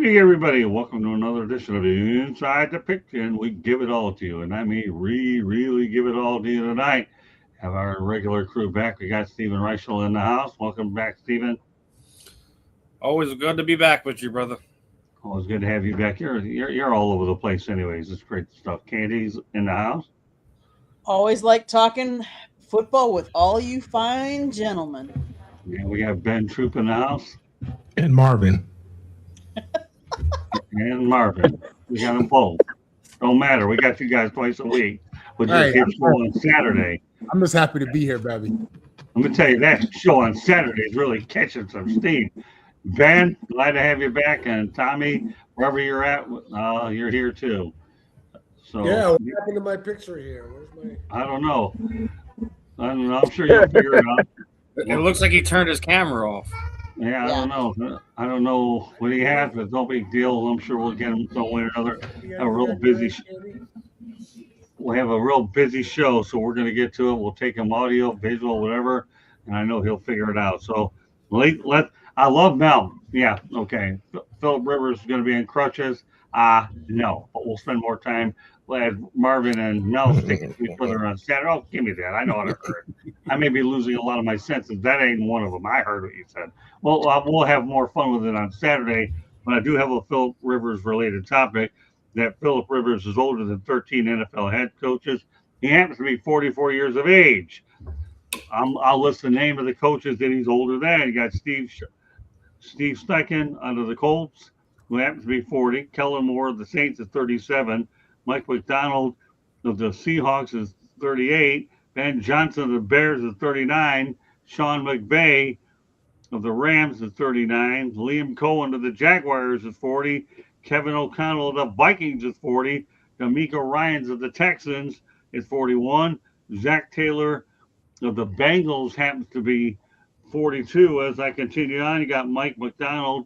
evening, everybody. Welcome to another edition of Inside the Picture, and we give it all to you. And I mean, really give it all to you tonight. Have our regular crew back. We got Stephen Reichel in the house. Welcome back, Stephen. Always good to be back with you, brother. Always good to have you back. You're all over the place, anyways. It's great stuff. Candy's in the house. Always like talking football with all you fine gentlemen. And we have Ben Troop in the house. And Marvin. And Marvin. We got them both. Don't matter. We got you guys twice a week. We'll just get show on Saturday. I'm just happy to be here, baby. Let me tell you, that show on Saturday is really catching some steam. Ben, glad to have you back. And Tommy, wherever you're at, you're here too. So yeah, what happened to my picture here? Where's my? I don't know. I'm sure you'll figure it out. It looks like he turned his camera off. Yeah, I don't know what he has, but no big deal. I'm sure we'll get him some way or another. We'll have a real busy show, so we're going to get to it. We'll take him audio, visual, whatever, and I know he'll figure it out. So I love Mel. Yeah, okay. Philip Rivers is going to be in crutches. No, but we'll spend more time. Glad Marvin and Mel sticking to each other on Saturday. Oh, give me that. I know how to hurt. I may be losing a lot of my senses. That ain't one of them. I heard what you said. Well, we'll have more fun with it on Saturday, but I do have a Philip Rivers related topic. That Philip Rivers is older than 13 NFL head coaches. He happens to be 44 years of age. I'll list the name of the coaches that he's older than. You got Steve Steichen under the Colts, who happens to be 40. Kellen Moore of the Saints is 37. Mike McDonald of the Seahawks is 38. Ben Johnson of the Bears is 39. Sean McVay of the Rams is 39. Liam Cohen of the Jaguars is 40. Kevin O'Connell of the Vikings is 40. D'Amico Ryans of the Texans is 41. Zach Taylor of the Bengals happens to be 42. As I continue on, you got Mike McDonald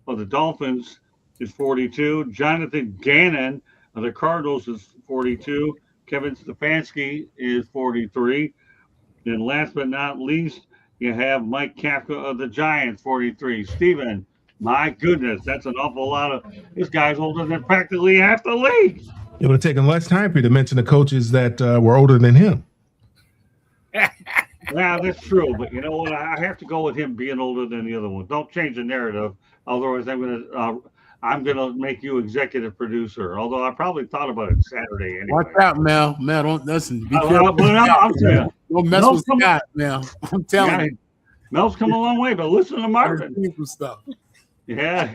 of the Dolphins is 42. Jonathan Gannon of the Cardinals is 42. Kevin Stefanski is 43. And last but not least, you have Mike Kafka of the Giants, 43. Steven, my goodness, that's an awful lot of – this guy's older than practically half the league. It would have taken less time for you to mention the coaches that were older than him. Yeah, that's true. But you know what? I have to go with him being older than the other one. Don't change the narrative. Otherwise, I'm gonna make you executive producer. Although I probably thought about it Saturday anyway. Watch out, Mel. Mel, don't listen. Be careful. But I'm telling you, don't mess with Scott, Mel. I'm telling you. Mel's come a long way, but listen to Marvin. Stuff. Yeah,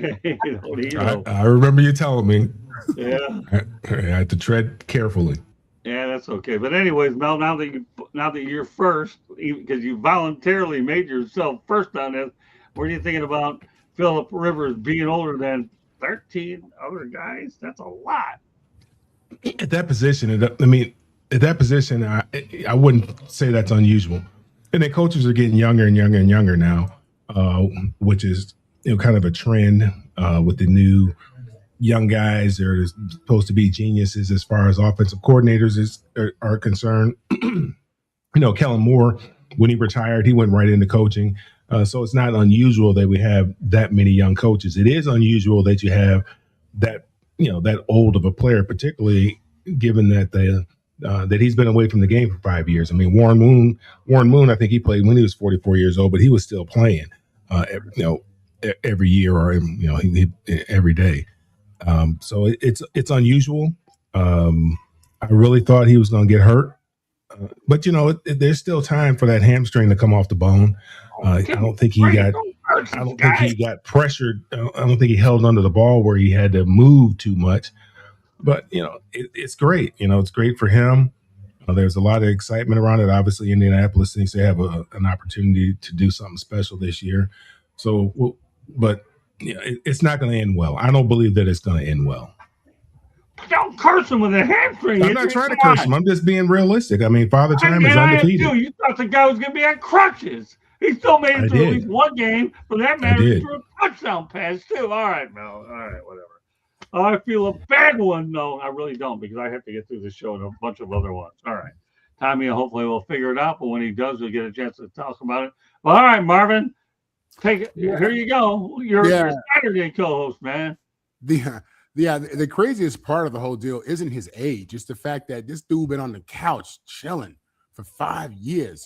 I remember you telling me. Yeah, I had to tread carefully. Yeah, that's okay. But anyways, Mel, now that you're first, because you voluntarily made yourself first on this, what are you thinking about Philip Rivers being older than 13 other guys? That's a lot. At that position, I wouldn't say that's unusual. And then coaches are getting younger and younger and younger now, which is kind of a trend with the new young guys. They're supposed to be geniuses as far as offensive coordinators are concerned. Kellen Moore, when he retired, he went right into coaching. So it's not unusual that we have that many young coaches. It is unusual that you have that old of a player, particularly given that that he's been away from the game for 5 years. I mean, Warren Moon, I think he played when he was 44 years old, but he was still playing, every year or every day. So it's unusual. I really thought he was going to get hurt, but there's still time for that hamstring to come off the bone. I don't think he got pressured. I don't think he held onto the ball where he had to move too much. But it's great. It's great for him. There's a lot of excitement around it. Obviously, Indianapolis thinks they have an opportunity to do something special this year. So, but it's not going to end well. I don't believe that it's going to end well. Don't curse him with a hamstring. I'm not trying to curse him. I'm just being realistic. I mean, Father Time is undefeated. You thought the guy was going to be on crutches. He still made it through at least one game. For that matter, he threw a touchdown pass, too. All right, Mel. All right, whatever. I feel a bad one. No, I really don't, because I have to get through the show and a bunch of other ones. All right. Tommy hopefully will figure it out, but when he does, we'll get a chance to talk about it. Well, all right, Marvin. Take it. Here you go. You're Saturday co-host, man. the craziest part of the whole deal isn't his age. It's the fact that this dude been on the couch chilling for 5 years.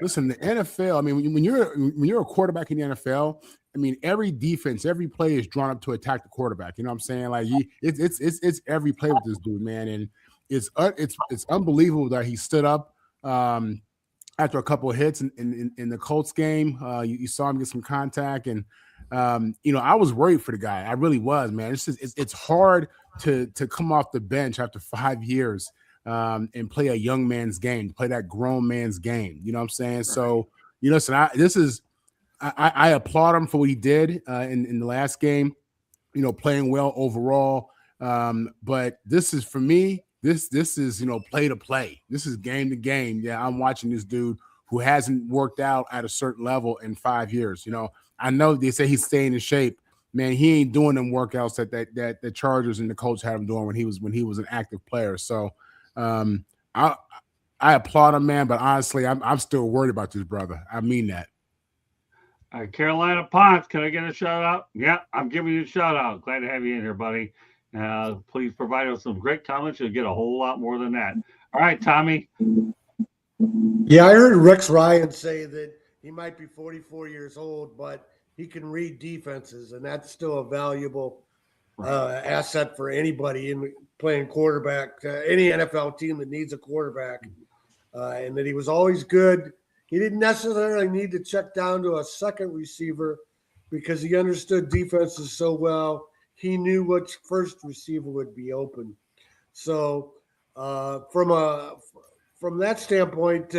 Listen, the NFL. I mean, when you're a quarterback in the NFL, I mean, every defense, every play is drawn up to attack the quarterback. You know what I'm saying? Like it's every play with this dude, man, and it's unbelievable that he stood up after a couple of hits in the Colts game. You saw him get some contact, and I was worried for the guy. I really was, man. It's hard to come off the bench after 5 years and play a young man's game, play that grown man's game. You know what I'm saying? Right. So, listen, I applaud him for what he did in the last game, playing well overall. But this is, for me, this is, play to play. This is game to game. Yeah, I'm watching this dude who hasn't worked out at a certain level in 5 years. I know they say he's staying in shape. Man, he ain't doing them workouts that the Chargers and the Colts had him doing when he was an active player. So I applaud him, man. But honestly, I'm still worried about this brother. I mean that. All right, Carolina Ponce, can I get a shout out? Yeah, I'm giving you a shout out. Glad to have you in here, buddy. Please provide us some great comments. You'll get a whole lot more than that. All right, Tommy. Yeah, I heard Rex Ryan say that he might be 44 years old, but he can read defenses, and that's still a valuable asset for anybody in playing quarterback, any NFL team that needs a quarterback, and that he was always good. He didn't necessarily need to check down to a second receiver because he understood defenses so well. He knew which first receiver would be open. So from that standpoint,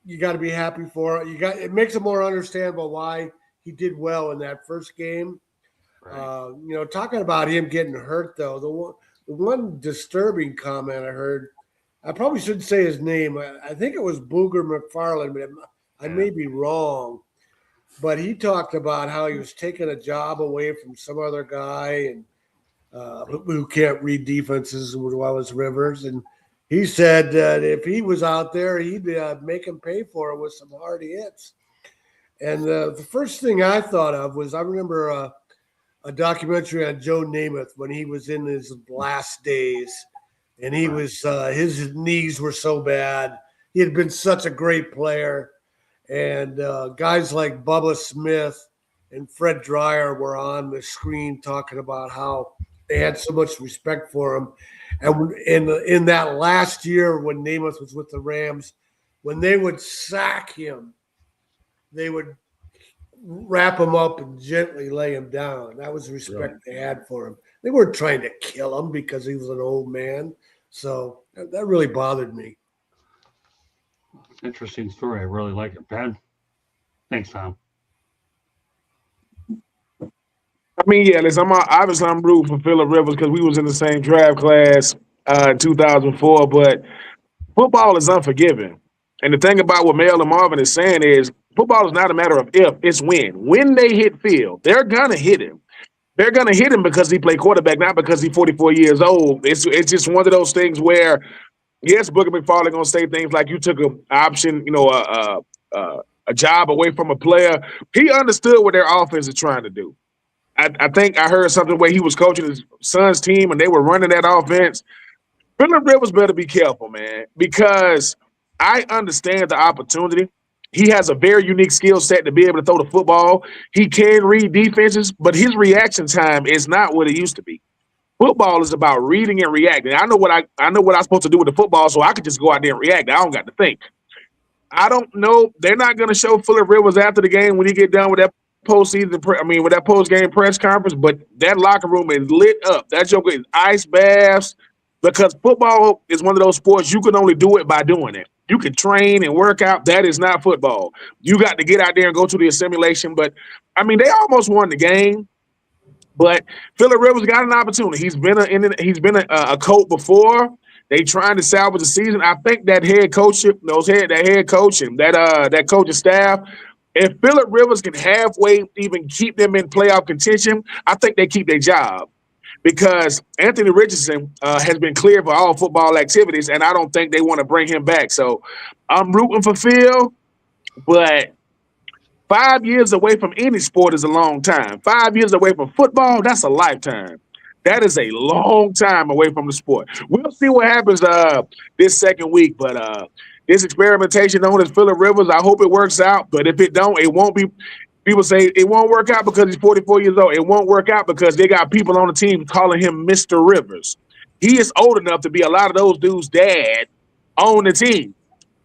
you got to be happy for it. It makes it more understandable why he did well in that first game. Right. Talking about him getting hurt, though, the one disturbing comment I heard, I probably shouldn't say his name. I think it was Booger McFarland, but I may be wrong. But he talked about how he was taking a job away from some other guy and who can't read defenses as well as Rivers. And he said that if he was out there, he'd make him pay for it with some hard hits. And the first thing I thought of was I remember a documentary on Joe Namath when he was in his last days. And he was his knees were so bad. He had been such a great player. And guys like Bubba Smith and Fred Dreyer were on the screen talking about how they had so much respect for him. And in that last year when Namath was with the Rams, when they would sack him, they would wrap him up and gently lay him down. That was the respect they had for him. They weren't trying to kill him because he was an old man. So that really bothered me. Interesting story. I really like it, Ben. Thanks, Tom. I mean, yeah, listen, I'm rooting for Phillip Rivers because we was in the same draft class in 2004, but football is unforgiving. And the thing about what Mel and Marvin is saying is football is not a matter of if, it's when. When they hit field, they're going to hit him. They're going to hit him because he played quarterback, not because he's 44 years old. It's just one of those things where, yes, Booker McFarland going to say things like you took an option, a job away from a player. He understood what their offense is trying to do. I think I heard something where he was coaching his son's team and they were running that offense. Phillip Rivers better be careful, man, because I understand the opportunity. He has a very unique skill set to be able to throw the football. He can read defenses, but his reaction time is not what it used to be. Football is about reading and reacting. I know what I'm supposed to do with the football, so I could just go out there and react. I don't got to think. I don't know. They're not going to show Phillip Rivers after the game when he get done with that with that post-game press conference, but that locker room is lit up. That joker is ice baths because football is one of those sports you can only do it by doing it. You can train and work out. That is not football. You got to get out there and go to the assimilation. But, they almost won the game. But Phillip Rivers got an opportunity. He's been a coach before. They trying to salvage the season. I think that head coach and that coaching staff, if Phillip Rivers can halfway even keep them in playoff contention, I think they keep their job. Because Anthony Richardson has been cleared for all football activities, and I don't think they want to bring him back. So I'm rooting for Phil, but 5 years away from any sport is a long time. 5 years away from football, that's a lifetime. That is a long time away from the sport. We'll see what happens this second week, but this experimentation known as Phillip Rivers, I hope it works out. But if it don't, it won't be. People say it won't work out because he's 44 years old. It won't work out because they got people on the team calling him Mr. Rivers. He is old enough to be a lot of those dudes' dad on the team.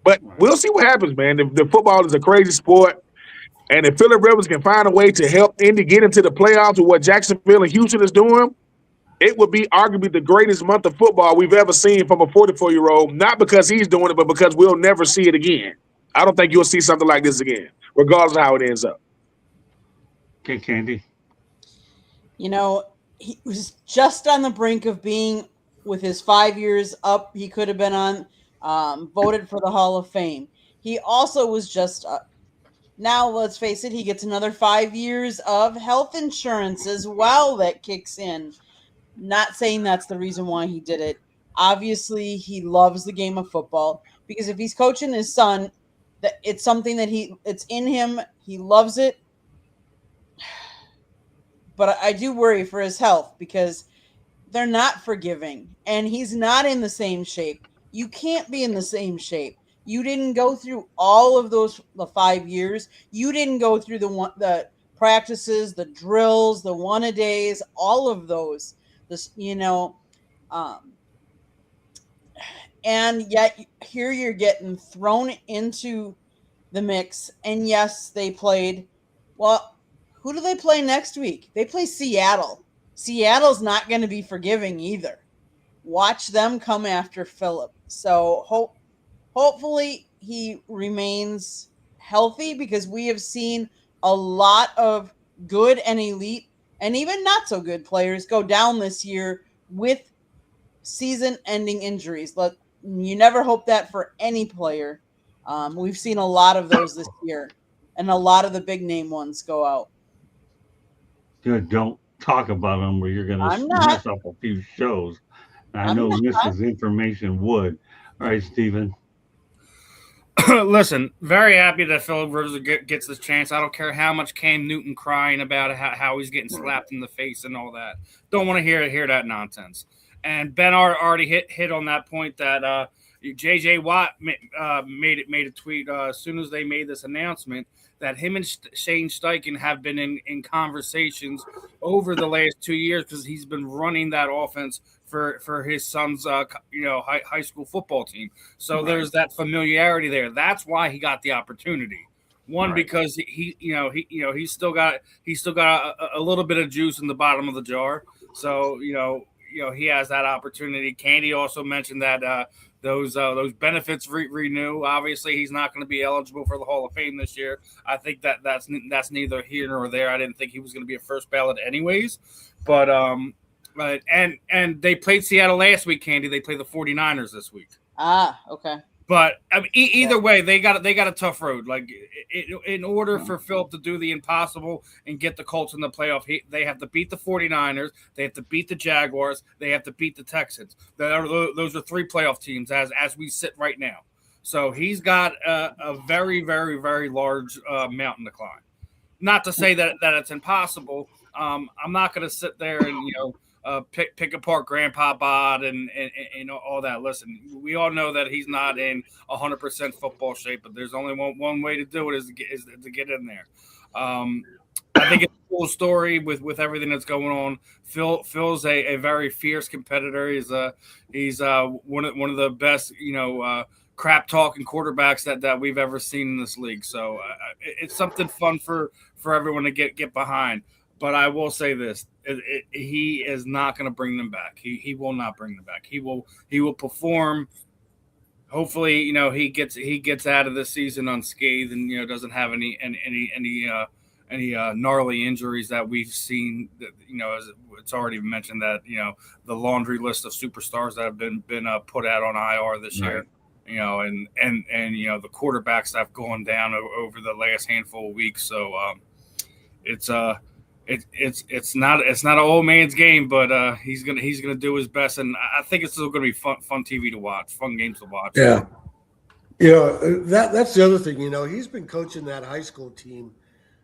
But we'll see what happens, man. The football is a crazy sport. And if Phillip Rivers can find a way to help Indy get into the playoffs with what Jacksonville and Houston is doing, it would be arguably the greatest month of football we've ever seen from a 44-year-old, not because he's doing it, but because we'll never see it again. I don't think you'll see something like this again, regardless of how it ends up. Okay, Candy. You know, he was just on the brink of being, with his 5 years up, he could have been voted for the Hall of Fame. He also was just, now let's face it, he gets another 5 years of health insurance as well that kicks in. Not saying that's the reason why he did it. Obviously, he loves the game of football, because if he's coaching his son, that it's something that it's in him. He loves it. But I do worry for his health, because they're not forgiving, and he's not in the same shape. You can't be in the same shape. You didn't go through all of the 5 years. You didn't go through the practices, the drills, the one-a-days, all of those. And yet here you're getting thrown into the mix. And yes, they played. Well, who do they play next week? They play Seattle. Seattle's not going to be forgiving either. Watch them come after Phillip. So hopefully he remains healthy, because we have seen a lot of good and elite and even not so good players go down this year with season-ending injuries. You never hope that for any player. We've seen a lot of those this year, and a lot of the big-name ones go out. Good. Don't talk about them, or you're going to mess up a few shows. I know Mrs. Information would. All right, Steven. Listen, very happy that Phillip Rivers gets this chance. I don't care how much Cam Newton crying about how he's getting slapped in the face and all that. Don't want to hear that nonsense. And Ben already hit on that point that J.J. Watt made a tweet as soon as they made this announcement that him and Shane Steichen have been in conversations over the last 2 years, because he's been running that offense for his son's high school football team. So there's that familiarity there. That's why he got the opportunity. One, because he's still got a little bit of juice in the bottom of the jar. So he has that opportunity. Candy also mentioned that those benefits renew. Obviously, he's not going to be eligible for the Hall of Fame this year. I think that's neither here nor there. I didn't think he was going to be a first ballot anyways. But and they played Seattle last week, Candy. They play the 49ers this week. Okay. But I mean, either way, they got a tough road. Like, in order for Phil to do the impossible and get the Colts in the playoff, they have to beat the 49ers, they have to beat the Jaguars, they have to beat the Texans. Those are three playoff teams as we sit right now. So he's got a very, very, very large mountain to climb. Not to say that it's impossible. I'm not going to sit there and pick apart Grandpa Bod and all that. Listen, we all know that he's not in 100% football shape, but there's only one way to do it is to get in there. I think it's a cool story with everything that's going on. Phil's a very fierce competitor. He's one of the best crap talking quarterbacks that we've ever seen in this league. So it's something fun for everyone to get behind. But I will say this: he is not going to bring them back. He will not bring them back. He will perform. Hopefully, he gets out of this season unscathed and doesn't have any gnarly injuries that we've seen. That, as it's already mentioned that the laundry list of superstars that have been put out on IR this year. And the quarterbacks that have gone down over the last handful of weeks. So it's not an old man's game, but he's gonna do his best, and I think it's still gonna be fun TV to watch, fun games to watch. Yeah, that's the other thing. He's been coaching that high school team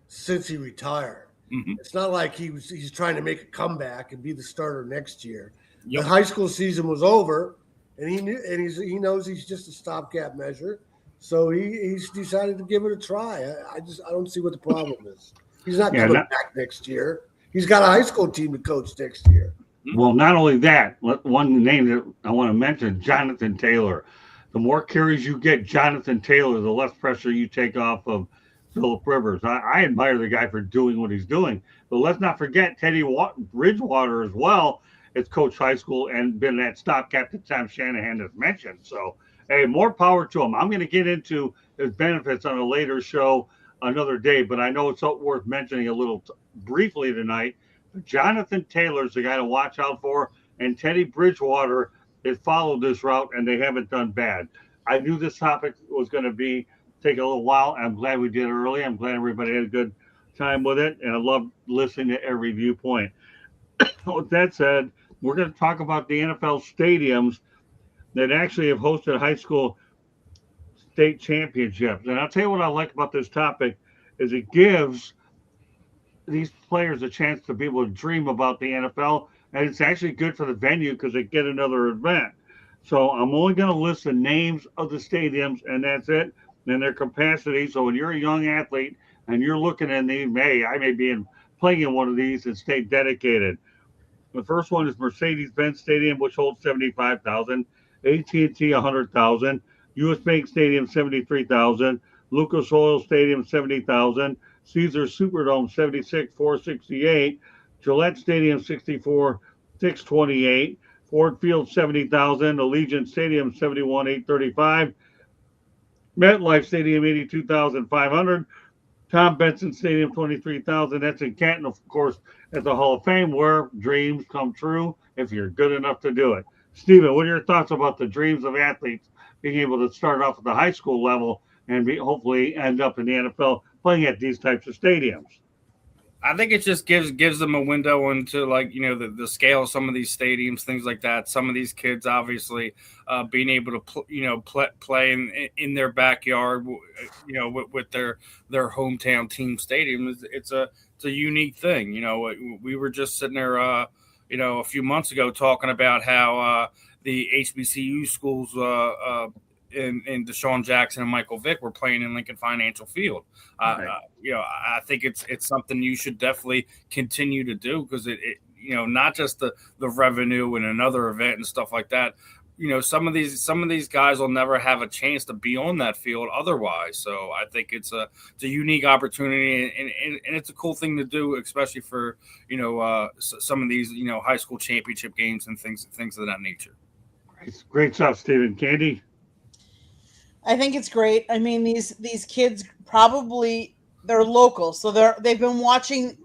since he retired. Mm-hmm. It's not like he's trying to make a comeback and be the starter next year. Yep. The high school season was over, and he knows he's just a stopgap measure. So he's decided to give it a try. I don't see what the problem is. He's not coming back next year. He's got a high school team to coach next year. Well, not only that, one name that I want to mention, Jonathan Taylor. The more carries you get, Jonathan Taylor, the less pressure you take off of Phillip Rivers. I admire the guy for doing what he's doing. But let's not forget Teddy Bridgewater as well has coached high school and been that stopgap that Tom Shanahan has mentioned. So, hey, more power to him. I'm going to get into his benefits on a later show another day, but I know it's worth mentioning a little briefly tonight. Jonathan Taylor's the guy to watch out for, and Teddy Bridgewater has followed this route, and they haven't done bad. I knew this topic was going to take a little while. I'm glad we did it early. I'm glad everybody had a good time with it, and I love listening to every viewpoint. With that said, we're going to talk about the NFL stadiums that actually have hosted high school state championships. And I'll tell you what I like about this topic is it gives these players a chance to be able to dream about the NFL, and it's actually good for the venue because they get another event. So I'm only going to list the names of the stadiums, and that's it, and their capacity. So when you're a young athlete and you're looking at these, I may be playing in one of these and stay dedicated. The first one is Mercedes-Benz Stadium, which holds 75,000, AT&T 100,000, U.S. Bank Stadium 73,000, Lucas Oil Stadium 70,000, Caesar Superdome 76,468, Gillette Stadium 64,628, Ford Field 70,000, Allegiant Stadium 71,835, MetLife Stadium 82,500, Tom Benson Stadium 23,000. That's in Canton, of course, at the Hall of Fame, where dreams come true if you're good enough to do it. Stephen, what are your thoughts about the dreams of athletes being able to start off at the high school level and hopefully end up in the NFL playing at these types of stadiums? I think it just gives them a window into, like, the scale of some of these stadiums, things like that. Some of these kids, obviously, being able to play in their backyard, with their hometown team stadium. It's a unique thing. We were just sitting there, a few months ago talking about how the HBCU schools in Deshaun Jackson and Michael Vick were playing in Lincoln Financial Field. Right. I think it's something you should definitely continue to do, because it not just the revenue and another event and stuff like that. Some of these guys will never have a chance to be on that field otherwise. So I think it's a unique opportunity, and it's a cool thing to do, especially for some of these high school championship games and things of that nature. Great stuff, Stephen. Candy? I think it's great. I mean, these kids probably, they're local, so they've been watching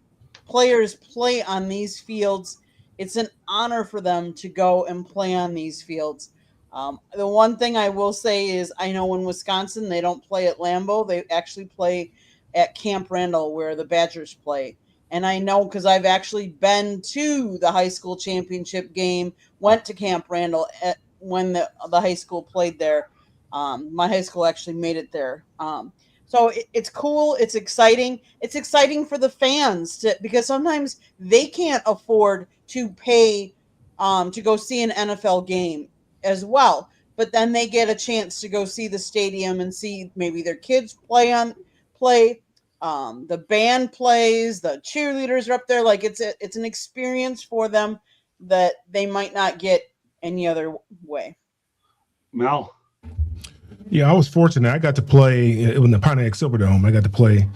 players play on these fields. It's an honor for them to go and play on these fields. The one thing I will say is, I know in Wisconsin they don't play at Lambeau; they actually play at Camp Randall, where the Badgers play. And I know because I've actually been to the high school championship game, went to Camp Randall when the high school played there. My high school actually made it there. So it's cool. It's exciting. It's exciting for the fans because sometimes they can't afford to pay to go see an NFL game as well. But then they get a chance to go see the stadium and see maybe their kids play. The band plays, the cheerleaders are up there. Like it's an experience for them that they might not get any other way. Mel? Yeah, I was fortunate. I got to play in the Pontiac Silverdome. I got to play,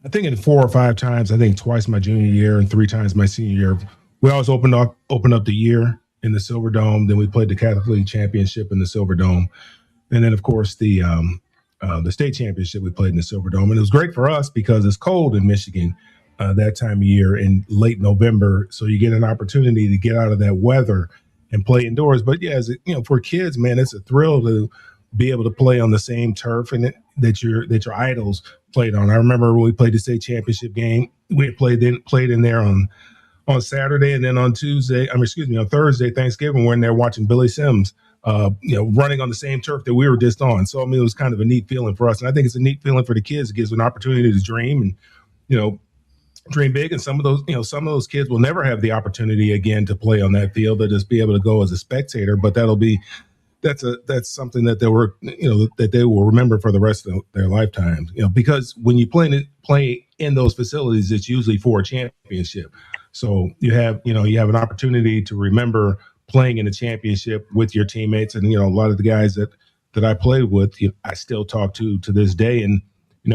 I think, in 4 or 5 times. I think twice my junior year and 3 times my senior year. We always opened up the year in the Silverdome. Then we played the Catholic League Championship in the Silverdome, and then of course the state championship we played in the Silverdome. And it was great for us because it's cold in Michigan that time of year in late November, so you get an opportunity to get out of that weather and play indoors. But yeah, for kids, man, it's a thrill to be able to play on the same turf and that your idols played on. I remember when we played the state championship game, we had played in there on Saturday, and then on Thursday, Thanksgiving, we're in there watching Billy Sims, running on the same turf that we were just on. So, I mean, it was kind of a neat feeling for us. And I think it's a neat feeling for the kids. It gives them an opportunity to dream dream big, and some of those kids will never have the opportunity again to play on that field. They'll just be able to go as a spectator, but that's something that they will remember for the rest of their lifetime. Because when you play in those facilities, it's usually for a championship. So you have an opportunity to remember playing in a championship with your teammates, and a lot of the guys that I played with, I still talk to this day, and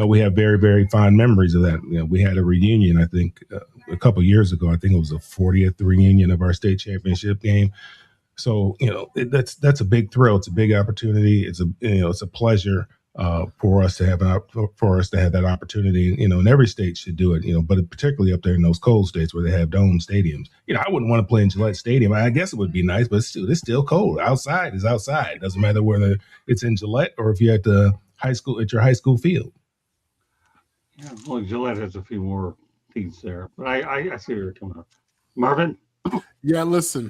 we have very, very fond memories of that. We had a reunion, I think, a couple years ago. I think it was the 40th reunion of our state championship game. So that's a big thrill. It's a big opportunity. It's a pleasure for us to have that opportunity. And every state should do it. But particularly up there in those cold states where they have dome stadiums. I wouldn't want to play in Gillette Stadium. I guess it would be nice, but it's still cold. Outside is outside. It doesn't matter whether it's in Gillette or if you're at your high school field. Yeah, well, Gillette has a few more teams there, but I see where you're coming up. Marvin? Yeah, listen,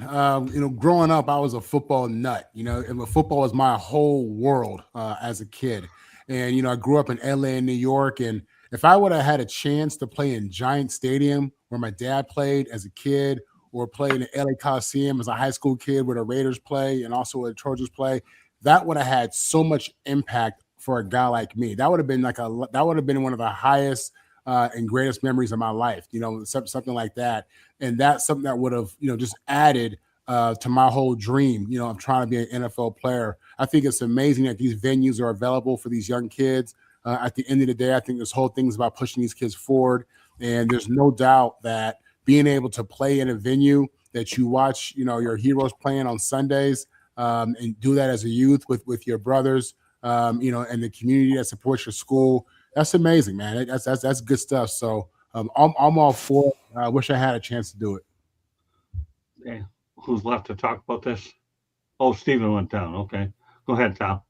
growing up, I was a football nut, and football was my whole world as a kid. And, I grew up in LA and New York. And if I would have had a chance to play in Giant Stadium where my dad played as a kid, or play in the LA Coliseum as a high school kid where the Raiders play and also where the Trojans play, that would have had so much impact for a guy like me. That would have been one of the highest and greatest memories of my life, something like that. And that's something that would have, just added to my whole dream, of trying to be an NFL player. I think it's amazing that these venues are available for these young kids. At the end of the day, I think this whole thing is about pushing these kids forward. And there's no doubt that being able to play in a venue that you watch, your heroes playing on Sundays, and do that as a youth with your brothers, and the community that supports your school. That's amazing, man. That's good stuff. So I'm all for it. I wish I had a chance to do it. Yeah. Who's left to talk about this? Oh, Stephen went down. Okay. Go ahead, Tom.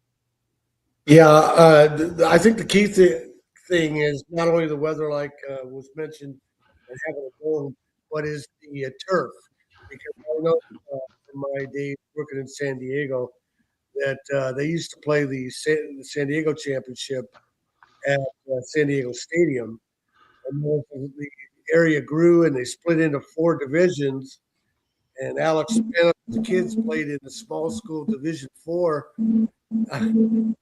Yeah, I think the key thing is not only the weather, like was mentioned, and having a dome, but is the turf. Because I know in my days working in San Diego that they used to play the San Diego Championship at San Diego Stadium. And then the area grew and they split into 4 divisions. And Alex Spanos' kids played in the small school Division 4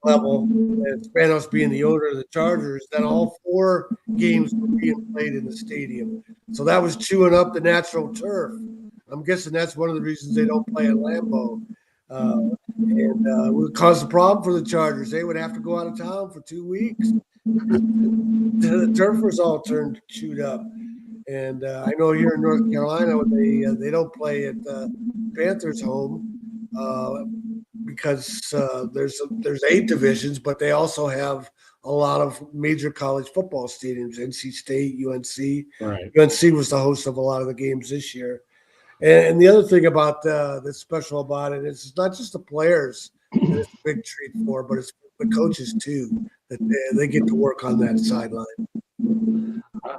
level, and Spanos being the owner of the Chargers, then all 4 games were being played in the stadium. So that was chewing up the natural turf. I'm guessing that's one of the reasons they don't play at Lambeau. And it would cause a problem for the Chargers. They would have to go out of town for 2 weeks. The turf was all turned chewed up. And I know here in North Carolina, they don't play at the Panthers' home because there's 8 divisions, but they also have a lot of major college football stadiums. NC State, UNC. Right. UNC was the host of a lot of the games this year. And the other thing about that's special about it is it's not just the players that it's a big treat for, but it's the coaches too, that they get to work on that sideline.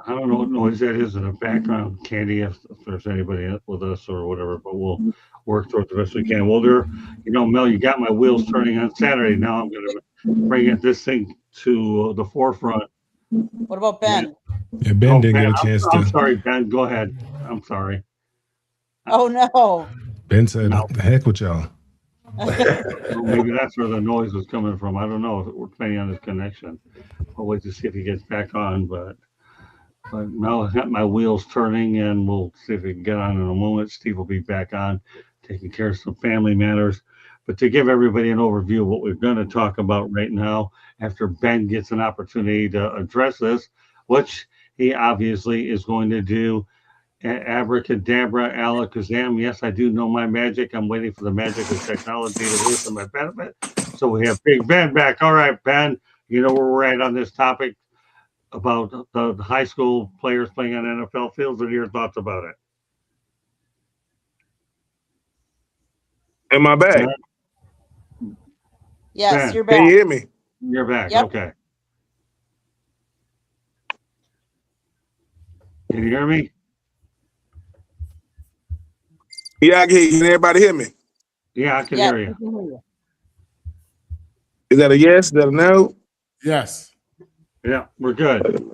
I don't know what noise that is in the background, Candy, if there's anybody with us or whatever, but we'll work towards the best we can. Well, Mel, you got my wheels turning on Saturday. Now I'm going to bring this thing to the forefront. What about Ben? Yeah, Ben didn't get a chance to. I'm sorry, Ben. Go ahead. I'm sorry. Oh, no. Ben said, no. The heck with y'all. Well, maybe that's where the noise was coming from. I don't know. We're depending on his connection. I'll wait to see if he gets back on, but Mel got my wheels turning, and we'll see if we can get on in a moment. Steve will be back on, taking care of some family matters. But to give everybody an overview of what we're going to talk about right now, after Ben gets an opportunity to address this, which he obviously is going to do. Abracadabra, alakazam. Yes, I do know my magic. I'm waiting for the magic of technology to work for my benefit. So we have Big Ben back. All right, Ben, you know where we're at on this topic about the high school players playing on NFL fields. What are your thoughts about it? Am I back? Yes, Ben, you're back. Can you hear me? You're back. Yep. Okay. Can you hear me? Yeah, I can hear you. Can everybody hear me? Yeah, I can Yeah. hear you. Is that a yes? Is that a no? Yes. Yeah, we're good.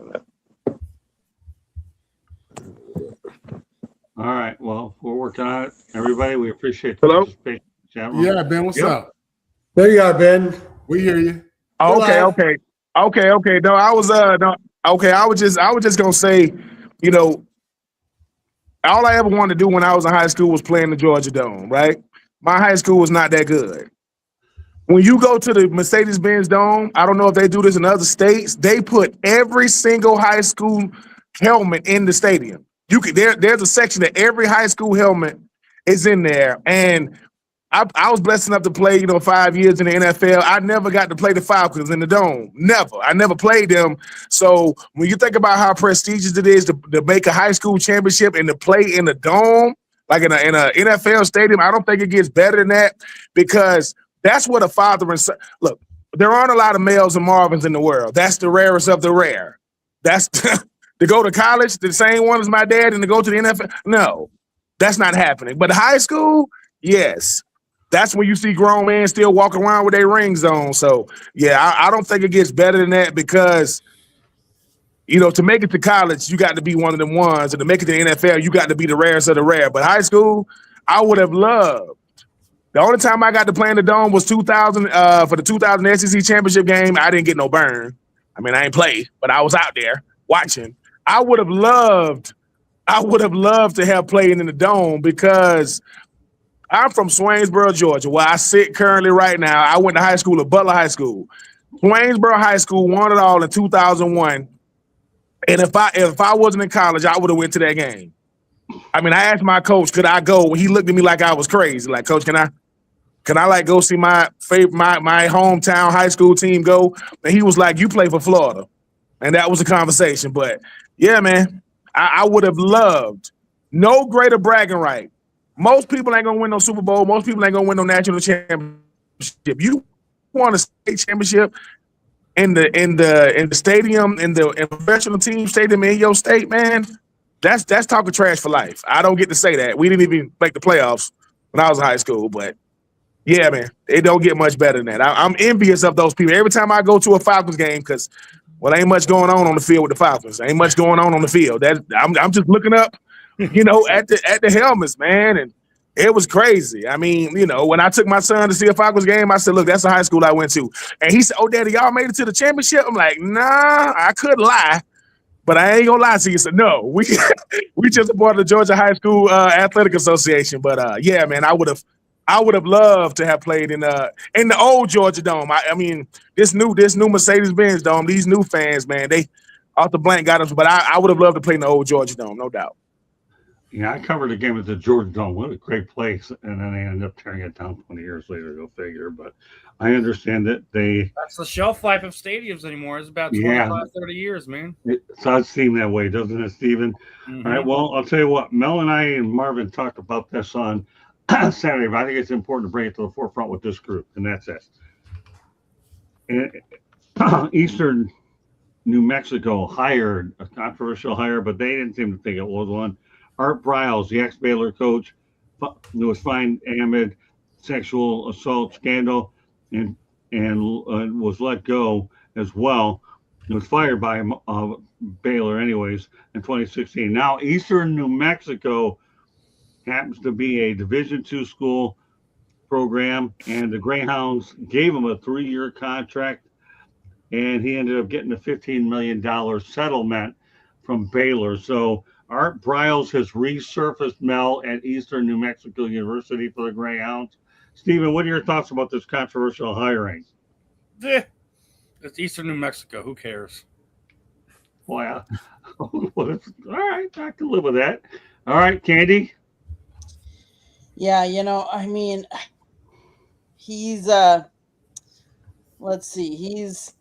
All right. Well, we're working on it. Everybody, we appreciate the Hello? participation in the chat room. Yeah, Ben, what's Yep. up? There you are, Ben. We hear you. Oh, You're okay, live. okay. No, I was no, okay. I was just gonna say, you know, all I ever wanted to do when I was in high school was play in the Georgia Dome. Right? My high school was not that good. When you go to the Mercedes-Benz Dome, I don't know if they do this in other states. They put every single high school helmet in the stadium. You can there's a section that every high school helmet is in there, and I was blessed enough to play, 5 years in the NFL. I never got to play the Falcons in the Dome. Never. I never played them. So when you think about how prestigious it is to make a high school championship and to play in the Dome, like in a NFL stadium, I don't think it gets better than that because that's what a father and son. Look, there aren't a lot of Males and Marvins in the world. That's the rarest of the rare. That's to go to college, the same one as my dad, and to go to the NFL. No, that's not happening. But high school, yes. That's when you see grown men still walking around with their rings on. So yeah, I don't think it gets better than that because to make it to college, you got to be one of them ones, and to make it to the NFL, you got to be the rarest of the rare. But high school, I would have loved. The only time I got to play in the Dome was 2000 for the 2000 SEC championship game. I didn't get no burn. I mean, I ain't played, but I was out there watching. I would have loved to have played in the Dome because I'm from Swainsboro, Georgia, where I sit currently right now. I went to high school at Butler High School. Swainsboro High School won it all in 2001. And if I wasn't in college, I would have went to that game. I mean, I asked my coach, could I go? He looked at me like I was crazy. Like, Coach, can I like go see my favorite my hometown high school team go? And he was like, you play for Florida. And that was a conversation. But yeah, man, I would have loved no greater bragging right. Most people ain't gonna win no Super Bowl. Most people ain't gonna win no national championship. You want a state championship in the stadium, in the professional team stadium in your state, man. That's talking trash for life. I don't get to say that. We didn't even make the playoffs when I was in high school, but yeah, man, it don't get much better than that. I'm envious of those people. Every time I go to a Falcons game, because ain't much going on the field with the Falcons. Ain't much going on the field. That I'm just looking up, at the helmets, man, and it was crazy. I mean, when I took my son to see a Falcons game, I said, "Look, that's the high school I went to," and he said, "Oh, Daddy, y'all made it to the championship." I'm like, "Nah, I could lie." But I ain't gonna lie to you. So no, we just supported the Georgia High School Athletic Association. But yeah, man, I would have loved to have played in the old Georgia Dome. I mean, this new Mercedes-Benz Dome. These new fans, man, they off the blank got us. But I would have loved to play in the old Georgia Dome, no doubt. Yeah, I covered the game at the Georgia Dome. What a great place. And then they ended up tearing it down 20 years later, go figure. But I understand that that's the shelf life of stadiums anymore. It's about 25, 30 years, man. It does seem that way, doesn't it, Stephen? Mm-hmm. All right, well, I'll tell you what, Mel and I and Marvin talked about this on Saturday, but I think it's important to bring it to the forefront with this group, and that's it. Eastern New Mexico hired a controversial hire, but they didn't seem to think it was one. Art Briles, the ex-Baylor coach, was fined amid sexual assault scandal and was let go as well. He was fired by Baylor anyways in 2016. Now Eastern New Mexico happens to be a Division II school program, and the Greyhounds gave him a 3-year contract, and he ended up getting a $15 million settlement from Baylor. So Art Briles has resurfaced, Mel, at Eastern New Mexico University for the Greyhounds. Stephen, what are your thoughts about this controversial hiring? It's Eastern New Mexico. Who cares? Well, all right. I can live with that. All right, Candy. Yeah, I mean, he's let's see, he's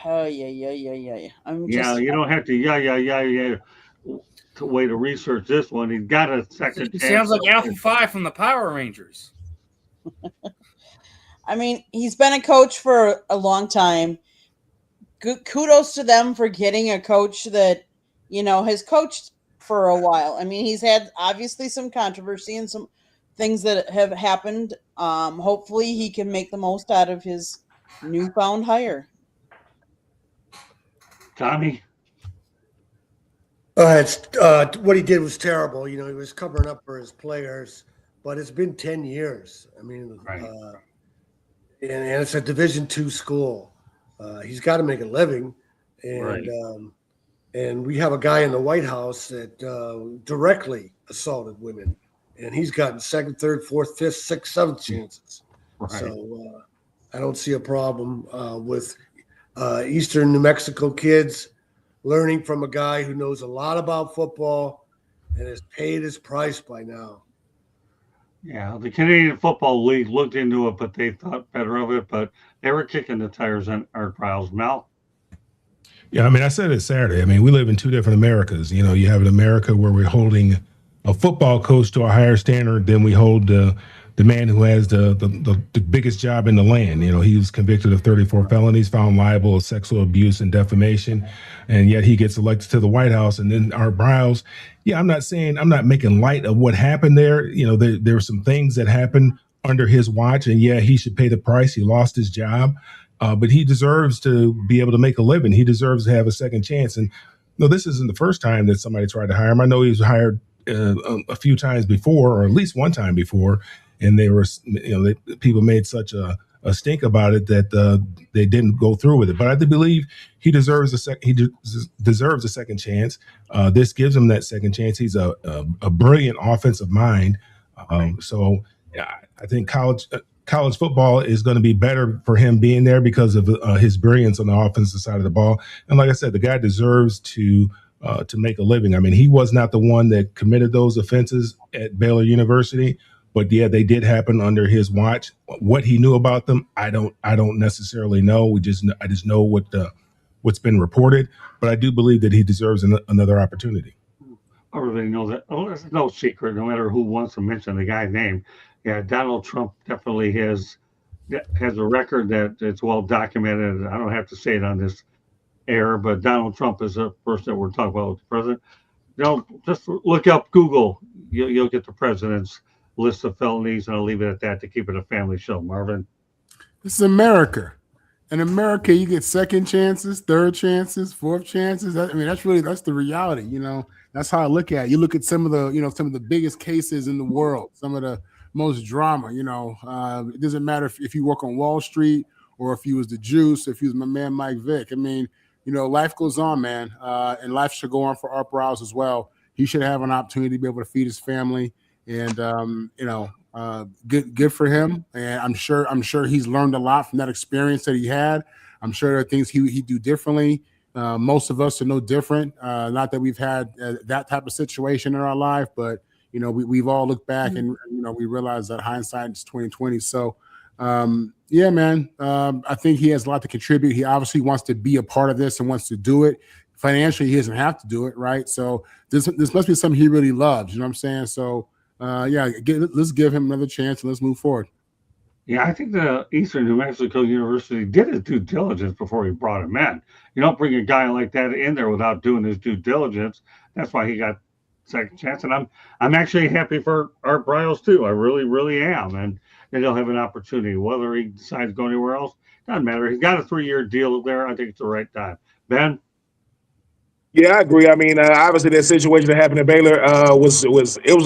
You don't have to to way to research this one. He's got a second He chance. sounds like Alpha 5 from the Power Rangers. I mean, he's been a coach for a long time. Good kudos to them for getting a coach that has coached for a while. I mean, he's had obviously some controversy and some things that have happened. Hopefully he can make the most out of his newfound hire. Tommy. What he did was terrible. You know, he was covering up for his players, but it's been 10 years. I mean, Right. And it's a Division II school. He's got to make a living, and Right. and we have a guy in the White House that directly assaulted women, and he's gotten second, third, fourth, fifth, sixth, seventh chances. Right. So I don't see a problem with Eastern New Mexico kids learning from a guy who knows a lot about football and has paid his price by now. Yeah, the Canadian Football League looked into it, but they thought better of it. But they were kicking the tires on our trials. Mel? Yeah, I mean, I said it Saturday. I mean, we live in two different Americas. You know, you have an America where we're holding a football coach to a higher standard than we hold the man who has the biggest job in the land. You know, he was convicted of 34 felonies, found liable of sexual abuse and defamation, and yet he gets elected to the White House. And then Art Briles, yeah, I'm not making light of what happened there. You know, there were some things that happened under his watch, and yeah, he should pay the price. He lost his job. But he deserves to be able to make a living. He deserves to have a second chance. And no, this isn't the first time that somebody tried to hire him. I know he was hired a few times before, or at least one time before, and they were, people made such a stink about it that they didn't go through with it. But I do believe he deserves deserves a second chance. This gives him that second chance. He's a brilliant offensive mind. So yeah, I think college football is going to be better for him being there because of his brilliance on the offensive side of the ball. And like I said, the guy deserves to make a living. I mean, he was not the one that committed those offenses at Baylor University, but yeah, they did happen under his watch. What he knew about them, I don't necessarily know. I just know what's been reported, but I do believe that he deserves another opportunity. Everybody knows that. Oh, it's no secret, no matter who wants to mention the guy's name. Yeah, Donald Trump definitely has a record that it's well documented. I don't have to say it on this air, but Donald Trump is the person that we're talking about with the president. You know, just look up Google. You'll get the president's list of felonies, and I'll leave it at that to keep it a family show. Marvin? This is America. In America, you get second chances, third chances, fourth chances. I mean, that's the reality. You know, that's how I look at it. You look at some of the biggest cases in the world, some of the most drama. You know, it doesn't matter if you work on Wall Street or if you was the Juice, if you was my man Mike Vick. I mean, you know, life goes on, man, and life should go on for Art Briles as well. He should have an opportunity to be able to feed his family, and good for him. And I'm sure he's learned a lot from that experience that he had. I'm sure there are things he'd do differently. Most of us are no different. Not that we've had that type of situation in our life, but you know, we've all looked back and we realize that hindsight is 2020. So yeah, man, I think he has a lot to contribute. He obviously wants to be a part of this and wants to do it. Financially, he doesn't have to do it, right? So this must be something he really loves. You know what I'm saying? So let's give him another chance and let's move forward. Yeah, I think the Eastern New Mexico University did his due diligence before he brought him in. You don't bring a guy like that in there without doing his due diligence. That's why he got second chance. And I'm actually happy for Art Briles too. I really, really am. And he'll have an opportunity. Whether he decides to go anywhere else, doesn't matter. He's got a 3-year deal there. I think it's the right time. Ben? Yeah, I agree. I mean, obviously that situation that happened at Baylor was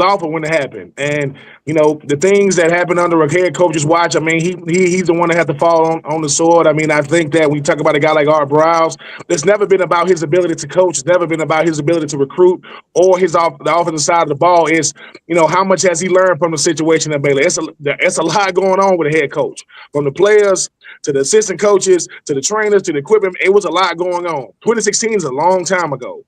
awful when it happened, and you know the things that happened under a head coach's watch. I mean, he's the one that had to fall on the sword. I mean, I think that when you talk about a guy like Art Briles, it's never been about his ability to coach. It's never been about his ability to recruit or the offensive side of the ball. Is how much has he learned from the situation at Baylor? It's a lot going on with a head coach, from the players to the assistant coaches, to the trainers, to the equipment. It was a lot going on. 2016 is a long time ago.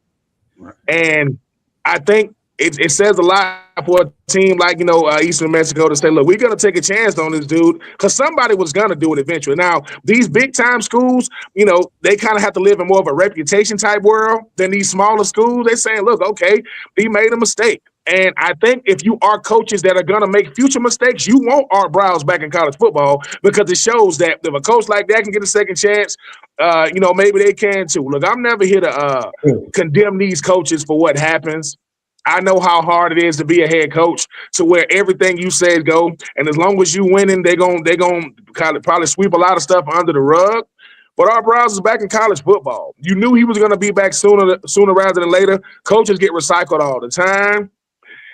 Right. And I think it says a lot for a team like, Eastern Mexico to say, look, we're going to take a chance on this dude because somebody was going to do it eventually. Now, these big-time schools, they kind of have to live in more of a reputation type world than these smaller schools. They're saying, look, okay, he made a mistake. And I think if you are coaches that are going to make future mistakes, you want Art Briles back in college football because it shows that if a coach like that can get a second chance, maybe they can too. Look, I'm never here to condemn these coaches for what happens. I know how hard it is to be a head coach to where everything you said go. And as long as you winning, they're going to kind of probably sweep a lot of stuff under the rug. But our Browns is back in college football. You knew he was going to be back sooner rather than later. Coaches get recycled all the time.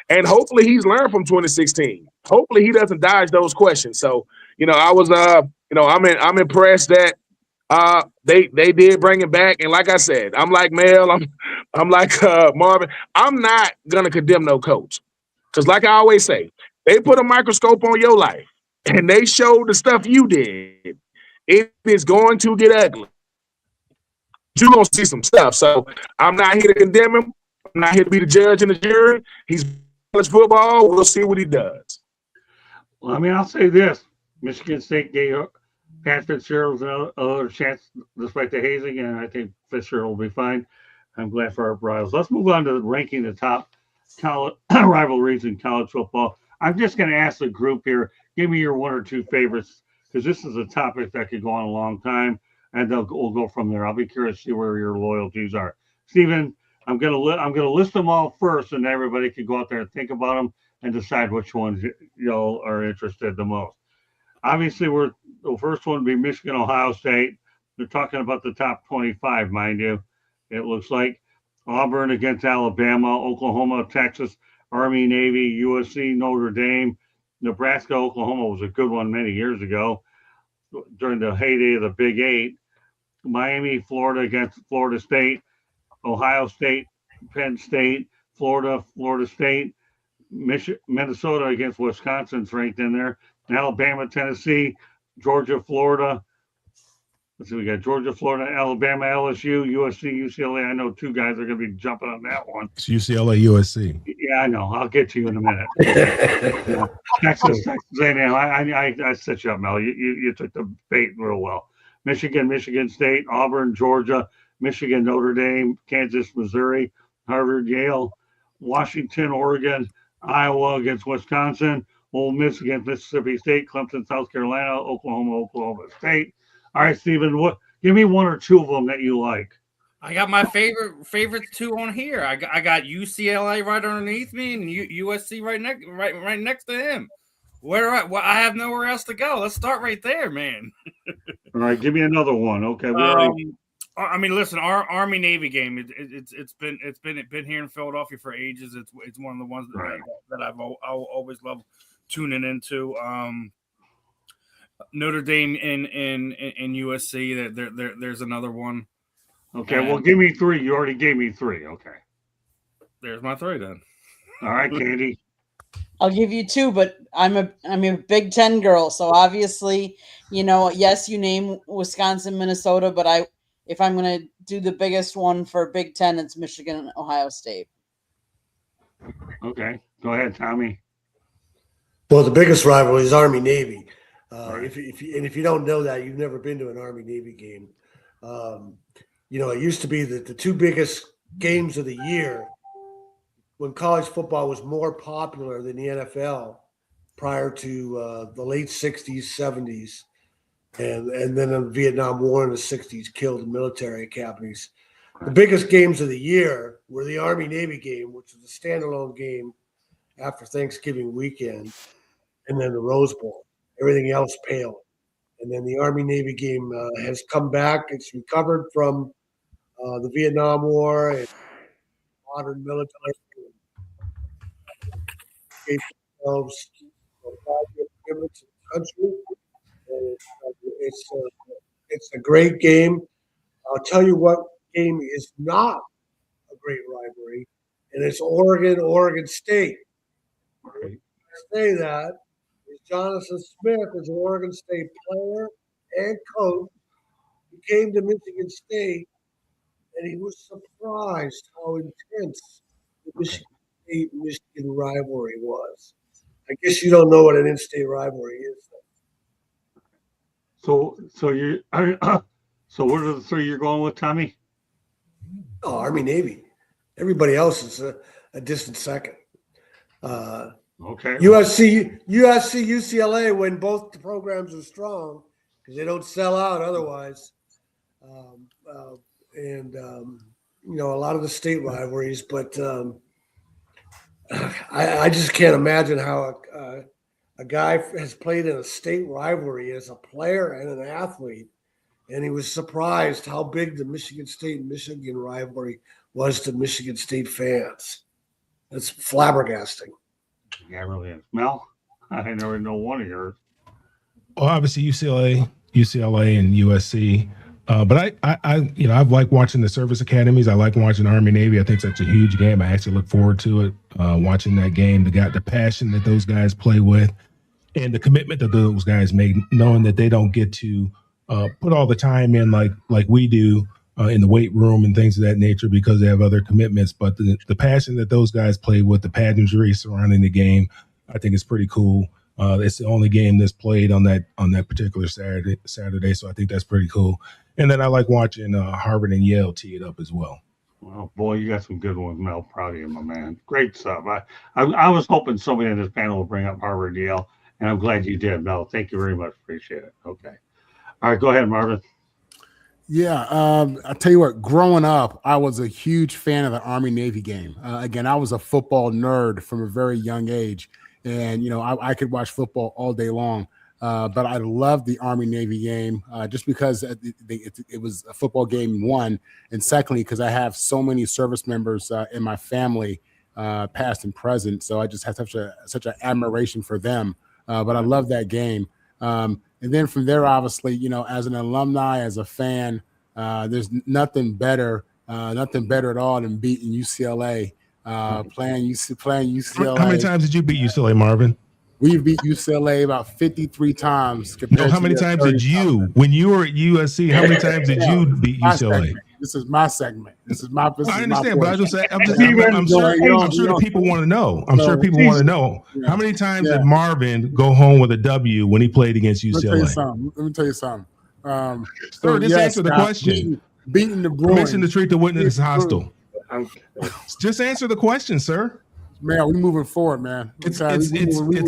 And hopefully he's learned from 2016. Hopefully he doesn't dodge those questions. So, I was I'm impressed that they did bring him back. And like I said, I'm like Mel, I'm like Marvin. I'm not gonna condemn no coach. Because like I always say, they put a microscope on your life and they showed the stuff you did. It is going to get ugly. You're gonna see some stuff. So I'm not here to condemn him. I'm not here to be the judge and the jury. He's college football. We'll see what he does. Well, I mean, I'll say this: Michigan State gave Pat Fitzgerald another chance despite the hazing, and I think Fitzgerald will be fine. I'm glad for our Browns. Let's move on to ranking the top college rivalries in college football. I'm just going to ask the group here: give me your one or two favorites, because this is a topic that could go on a long time, and we'll go from there. I'll be curious to see where your loyalties are. Stephen, I'm going to list them all first, and everybody can go out there and think about them and decide which ones y'all are interested the most. Obviously, the first one would be Michigan, Ohio State. They're talking about the top 25, mind you. It looks like Auburn against Alabama, Oklahoma, Texas, Army, Navy, USC, Notre Dame, Nebraska, Oklahoma was a good one many years ago during the heyday of the Big Eight. Miami, Florida against Florida State, Ohio State, Penn State, Florida State, Minnesota against Wisconsin's ranked in there. Alabama, Tennessee, Georgia, Florida. Let's see, we got Georgia, Florida, Alabama, LSU, USC, UCLA. I know two guys are going to be jumping on that one. It's UCLA, USC. Yeah, I know. I'll get to you in a minute. Yeah. Texas A&M. I set you up, Mel. You took the bait real well. Michigan State, Auburn, Georgia, Michigan, Notre Dame, Kansas, Missouri, Harvard, Yale, Washington, Oregon, Iowa against Wisconsin, Ole Miss against Mississippi State, Clemson, South Carolina, Oklahoma State. All right, Stephen, give me one or two of them that you like. I got my favorite two on here. I got UCLA right underneath me and USC right next to him. I have nowhere else to go. Let's start right there, man. All right, give me another one. Okay, I mean, listen, our Army Navy game. It's been here in Philadelphia for ages. It's one of the ones that I've always loved tuning into. Notre Dame and USC. There's another one. Okay, well, give me three. You already gave me three. Okay, there's my three then. All right, Candy. I'll give you two, but I'm a Big Ten girl, so obviously, yes, you name Wisconsin, Minnesota, but if I'm going to do the biggest one for Big Ten, it's Michigan and Ohio State. Okay, go ahead, Tommy. Well, the biggest rivalry is Army Navy. If you don't know that, you've never been to an Army Navy game. It used to be the two biggest games of the year when college football was more popular than the NFL prior to the late 60s, 70s, and then the Vietnam War in the 60s killed the military academies. The biggest games of the year were the Army-Navy game, which was a standalone game after Thanksgiving weekend, and then the Rose Bowl. Everything else paled. And then the Army-Navy game has come back. It's recovered from the Vietnam War and modern military. Themselves in the country. And it's a great game. I'll tell you what game is not a great rivalry, and it's Oregon State. I say that is Jonathan Smith is an Oregon State player and coach. He came to Michigan State, and he was surprised how intense the Michigan State-Michigan rivalry was. I guess you don't know what an in-state rivalry is. So what are the three you're going with, Tommy? Oh, Army Navy. Everybody else is a distant second. Okay. USC, UCLA when both the programs are strong because they don't sell out otherwise. A lot of the state rivalries, but I just can't imagine how a guy has played in a state rivalry as a player and an athlete and he was surprised how big the Michigan State-Michigan rivalry was to Michigan State fans. That's flabbergasting. Yeah, it really is. Mel, I never know one of yours. Well, obviously UCLA, and USC. But I've liked watching the service academies. I like watching Army Navy. I think that's a huge game. I actually look forward to it. Watching that game, the passion that those guys play with, and the commitment that those guys make, knowing that they don't get to put all the time in like we do in the weight room and things of that nature because they have other commitments. But the passion that those guys play with, the pageantry surrounding the game, I think is pretty cool. It's the only game that's played on that particular Saturday, so I think that's pretty cool. And then I like watching Harvard and Yale tee it up as well. Well, boy, you got some good ones, Mel. Proud of you, my man. Great stuff. I was hoping somebody in this panel would bring up Harvard and Yale, and I'm glad you did, Mel. Thank you very much. Appreciate it. Okay. All right, go ahead, Marvin. Yeah, I'll tell you what, growing up, I was a huge fan of the Army-Navy game. Again, I was a football nerd from a very young age, and, I could watch football all day long. But I loved the Army-Navy game just because it was a football game, one, and secondly, because I have so many service members in my family, past and present. So I just have such an admiration for them. But I love that game. And then from there, obviously, as an alumni, as a fan, there's nothing better at all than beating UCLA, playing UCLA. How many times did you beat UCLA, Marvin? We beat UCLA about 53 times. No, how many times did you, when you were at USC, how many times did you beat UCLA? This is my segment. I understand, but I'm sure the people want to know. I'm sure people want to know. How many times did Marvin go home with a W when he played against UCLA? Let me tell you something. Sir, just answer the question. Beating the Bruins. Permission to treat the witness hostile. Just answer the question, sir. Man, we're moving forward, man. It's 0 through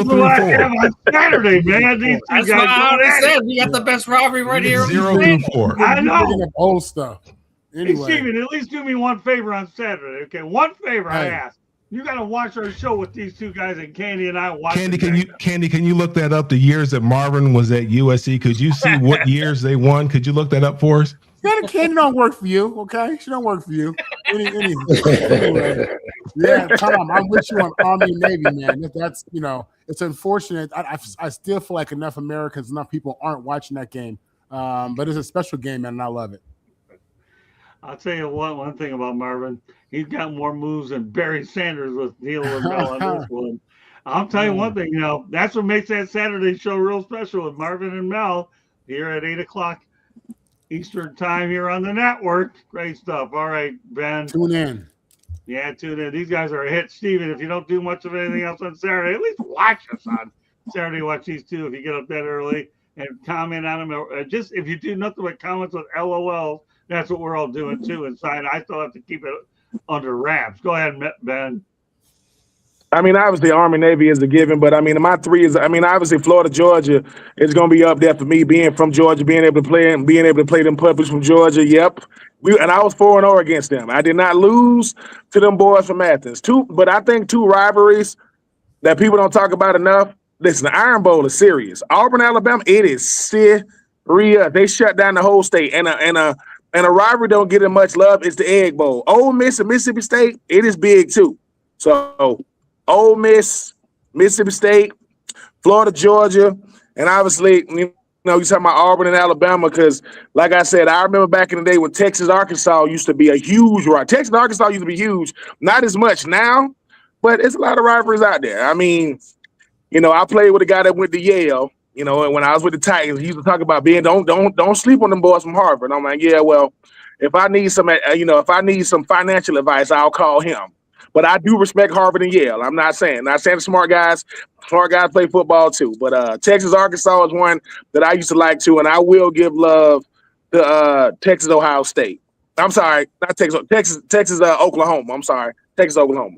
4. On Saturday, man. These two That's guys why I already go said we got the best rivalry right here. 0 through 4. I know. Old stuff. Hey, Anyway, Steven, at least do me one favor on Saturday. Okay, one favor I Hey. ask. You got to watch our show with these two guys, and Candy and I watch. Candy, can you look that up? The years that Marvin was at USC, could you see what years they won? Could you look that up for us? Candy don't work for you, okay? She don't work for you. Anyway, yeah, Tom, I'm with you on Army and Navy, man. That's it's unfortunate. I still feel like enough people aren't watching that game. But it's a special game, man, and I love it. I'll tell you one thing about Marvin. He's got more moves than Barry Sanders with Neil and Mel on this one. I'll tell you one thing, that's what makes that Saturday show real special with Marvin and Mel here at 8 o'clock Eastern time here on the network. Great stuff. All right, Ben. Tune in. Yeah, tune in. These guys are a hit. Steven, if you don't do much of anything else on Saturday, at least watch us on Saturday. Watch these two if you get up that early and comment on them. Just if you do nothing but comments with LOL, that's what we're all doing too inside. I still have to keep it under wraps. Go ahead, Ben. I mean, obviously, Army Navy is a given, but I mean, my three is. I mean, obviously, Florida, Georgia is going to be up there for me. Being from Georgia, being able to play them puppies from Georgia. Yep, and I was 4-0 against them. I did not lose to them boys from Athens. But I think two rivalries that people don't talk about enough. Listen, the Iron Bowl is serious. Auburn, Alabama, it is serious. They shut down the whole state, and a rivalry don't get as much love. It's the Egg Bowl. Ole Miss and Mississippi State, it is big too. So. Ole Miss, Mississippi State, Florida, Georgia, and obviously, you're talking about Auburn and Alabama because, like I said, I remember back in the day when Texas, Arkansas used to be a huge rivalry. Texas, Arkansas used to be huge. Not as much now, but it's a lot of rivalries out there. I mean, I played with a guy that went to Yale, and when I was with the Titans, he used to talk about don't sleep on them boys from Harvard. And I'm like, yeah, well, if I need some financial advice, I'll call him. But I do respect Harvard and Yale. I'm not saying the smart guys play football too. But Texas, Arkansas is one that I used to like too, and I will give love to Texas, Ohio State. I'm sorry, not Texas, Oklahoma. I'm sorry, Texas, Oklahoma.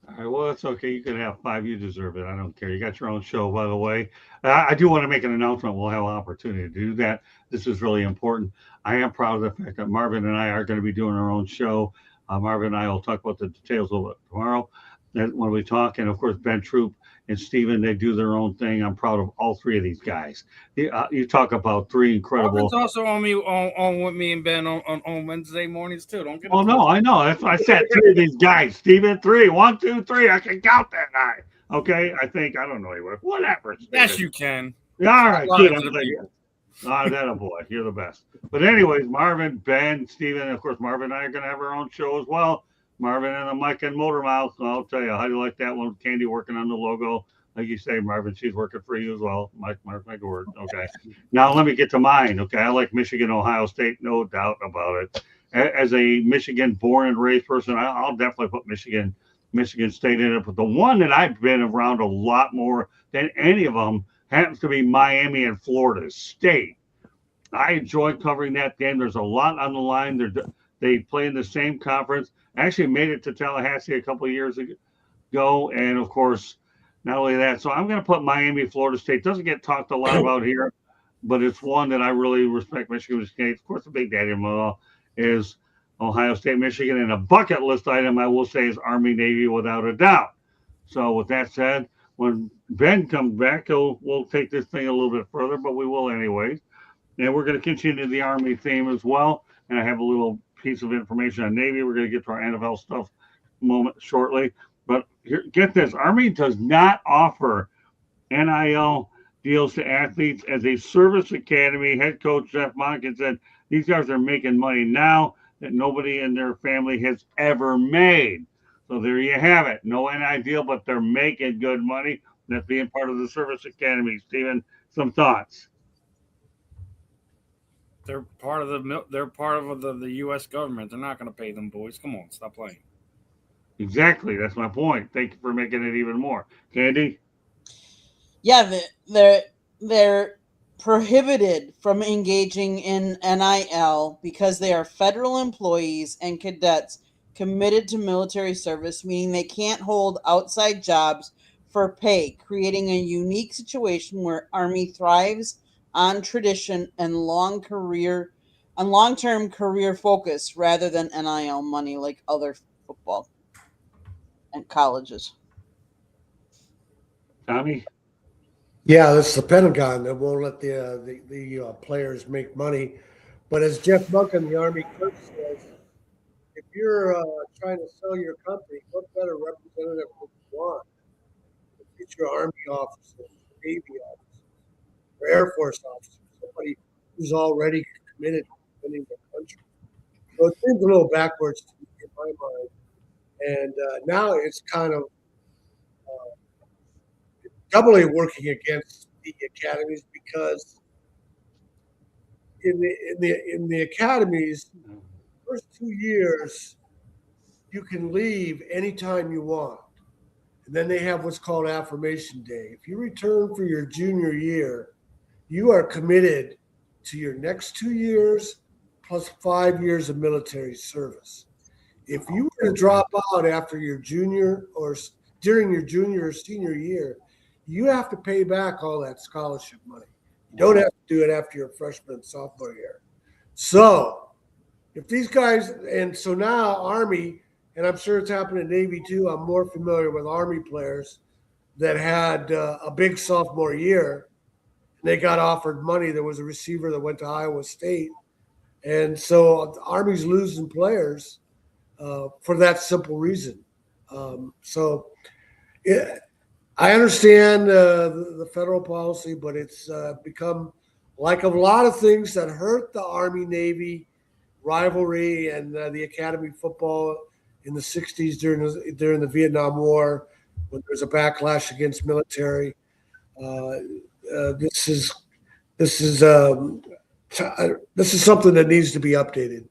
All right, well, that's okay. You can have 5. You deserve it. I don't care. You got your own show, by the way. I do want to make an announcement. We'll have an opportunity to do that. This is really important. I am proud of the fact that Marvin and I are going to be doing our own show. Marvin and I will talk about the details of it tomorrow when we talk. And, of course, Ben Troop and Steven, they do their own thing. I'm proud of all three of these guys. You talk about three incredible. Marvin's also on me on with me and Ben on Wednesday mornings too. Don't get it Oh no, twisted. I know. That's what I said. Three of these guys. Steven, three. 1, 2, 3. I can count that high. Okay, I think I don't know anyway. Whatever. Yes, Steven. you can. Yeah, all right, Lying good. to I'm the glad people. that a boy. You're the best. But anyways, Marvin, Ben, Steven, and of course Marvin and I are gonna have our own show as well. Marvin and the Mike and Motor Mouth. I'll tell you, how do you like that one? Candy working on the logo. Like you say, Marvin, she's working for you as well. Mike, mark my word. Okay. Now let me get to mine. Okay. I like Michigan, Ohio State, no doubt about it. As a Michigan born and raised person, I'll definitely put Michigan State in it. But the one that I've been around a lot more than any of them happens to be Miami and Florida State. I enjoy covering that game. There's a lot on the line. They play in the same conference. I actually made it to Tallahassee a couple of years ago, and of course, not only that. So I'm going to put Miami, Florida State. Doesn't get talked a lot about here, but it's one that I really respect. Michigan State, of course, the big daddy of them all is Ohio State, Michigan, and a bucket list item I will say is Army, Navy, without a doubt. So with that said, when Ben comes back, we'll take this thing a little bit further, but we will anyways. And we're going to continue the Army theme as well. And I have a little piece of information on Navy. We're going to get to our NFL stuff moment shortly. But here, get this: Army does not offer NIL deals to athletes. As a service academy, head coach Jeff Monken said these guys are making money now that nobody in their family has ever made. So there you have it. No NIL deal, but they're making good money. That's being part of the service academy. Steven, some thoughts? They're part of the U.S. government. They're not going to pay them boys. Come on, stop playing. Exactly. That's my point. Thank you for making it even more. Candy? Yeah, they're prohibited from engaging in NIL because they are federal employees and cadets committed to military service, meaning they can't hold outside jobs for pay, creating a unique situation where Army thrives on tradition and long-term career focus rather than NIL money like other football and colleges. Tommy? Yeah, that's the Pentagon that won't let the players make money. But as Jeff Monken, the Army coach, says, if you're trying to sell your company, what better representative would you want? Future Army officers, Navy officers, or Air Force officers, somebody who's already committed to defending their country. So it seems a little backwards to me in my mind. And now it's kind of doubly working against the academies because in the academies, first 2 years, you can leave anytime you want. And then they have what's called affirmation day. If you return for your junior year, you are committed to your next 2 years plus 5 years of military service. If you were to drop out after your junior or during your junior or senior year, you have to pay back all that scholarship money. You don't have to do it after your freshman and sophomore year. So if these guys, and so now Army, and I'm sure it's happened in Navy too, I'm more familiar with Army players that had a big sophomore year. They got offered money. There was a receiver that went to Iowa State. And so the Army's losing players for that simple reason. I understand the federal policy, but it's become like a lot of things that hurt the Army-Navy rivalry and the academy football in the 60s during the Vietnam War, when there's a backlash against military. This is something that needs to be updated.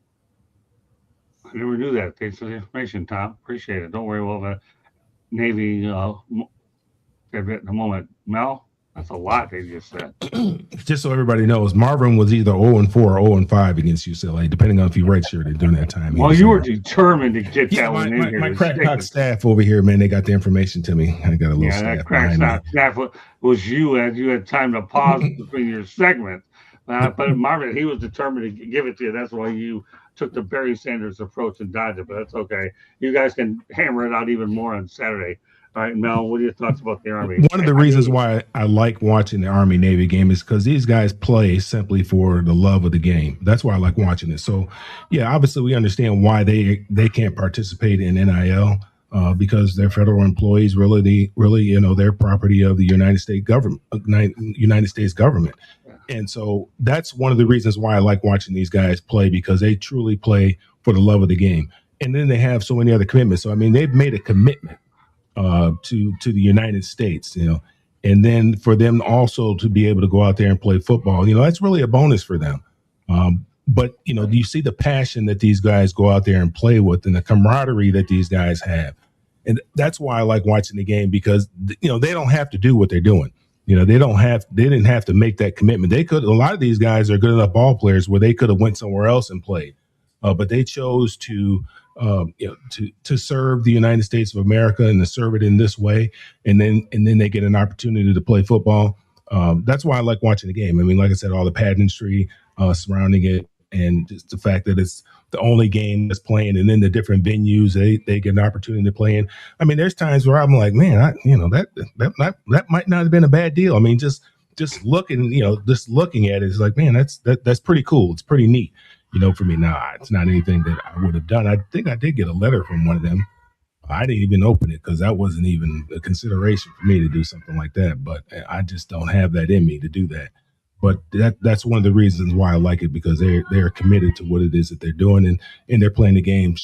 I never knew that. Thanks for the information, Tom. Appreciate it. Don't worry about that. Navy in a moment. Mel, that's a lot they just said. Just so everybody knows, Marvin was either 0-4 or 0-5 against UCLA, depending on if he redshirted during that time. Well, you were determined to get that one in here. My crackpot staff over here, man, they got the information to me. I got a little staff. That crackpot staff was you as you had time to pause between your segments. But Marvin, he was determined to give it to you. That's why you took the Barry Sanders approach and dodged it. But that's okay. You guys can hammer it out even more on Saturday. All right, Mel, what are your thoughts about the Army? One of the reasons why I like watching the Army Navy game is because these guys play simply for the love of the game. That's why I like watching it. So, yeah, obviously we understand why they can't participate in NIL because they're federal employees. Really, they're property of the United States government. And so that's one of the reasons why I like watching these guys play, because they truly play for the love of the game. And then they have so many other commitments. So I mean, they've made a commitment to the United States, and then for them also to be able to go out there and play football, that's really a bonus for them. But you see the passion that these guys go out there and play with, and the camaraderie that these guys have, and that's why I like watching the game, because they don't have to do what they're doing. They didn't have to make that commitment. A lot of these guys are good enough ball players where they could have went somewhere else and played, but they chose to serve the United States of America and to serve it in this way, and then they get an opportunity to play football. That's why I like watching the game. I mean, like I said, all the pageantry surrounding it, and just the fact that it's the only game that's playing, and then the different venues they get an opportunity to play in. I mean, there's times where I'm like, man, that might not have been a bad deal. I mean, just looking at it, it's like, man, that's pretty cool. It's pretty neat. For me, it's not anything that I would have done. I think I did get a letter from one of them. I didn't even open it because that wasn't even a consideration for me to do something like that. But I just don't have that in me to do that. But that's one of the reasons why I like it, because they're committed to what it is that they're doing, and they're playing the game,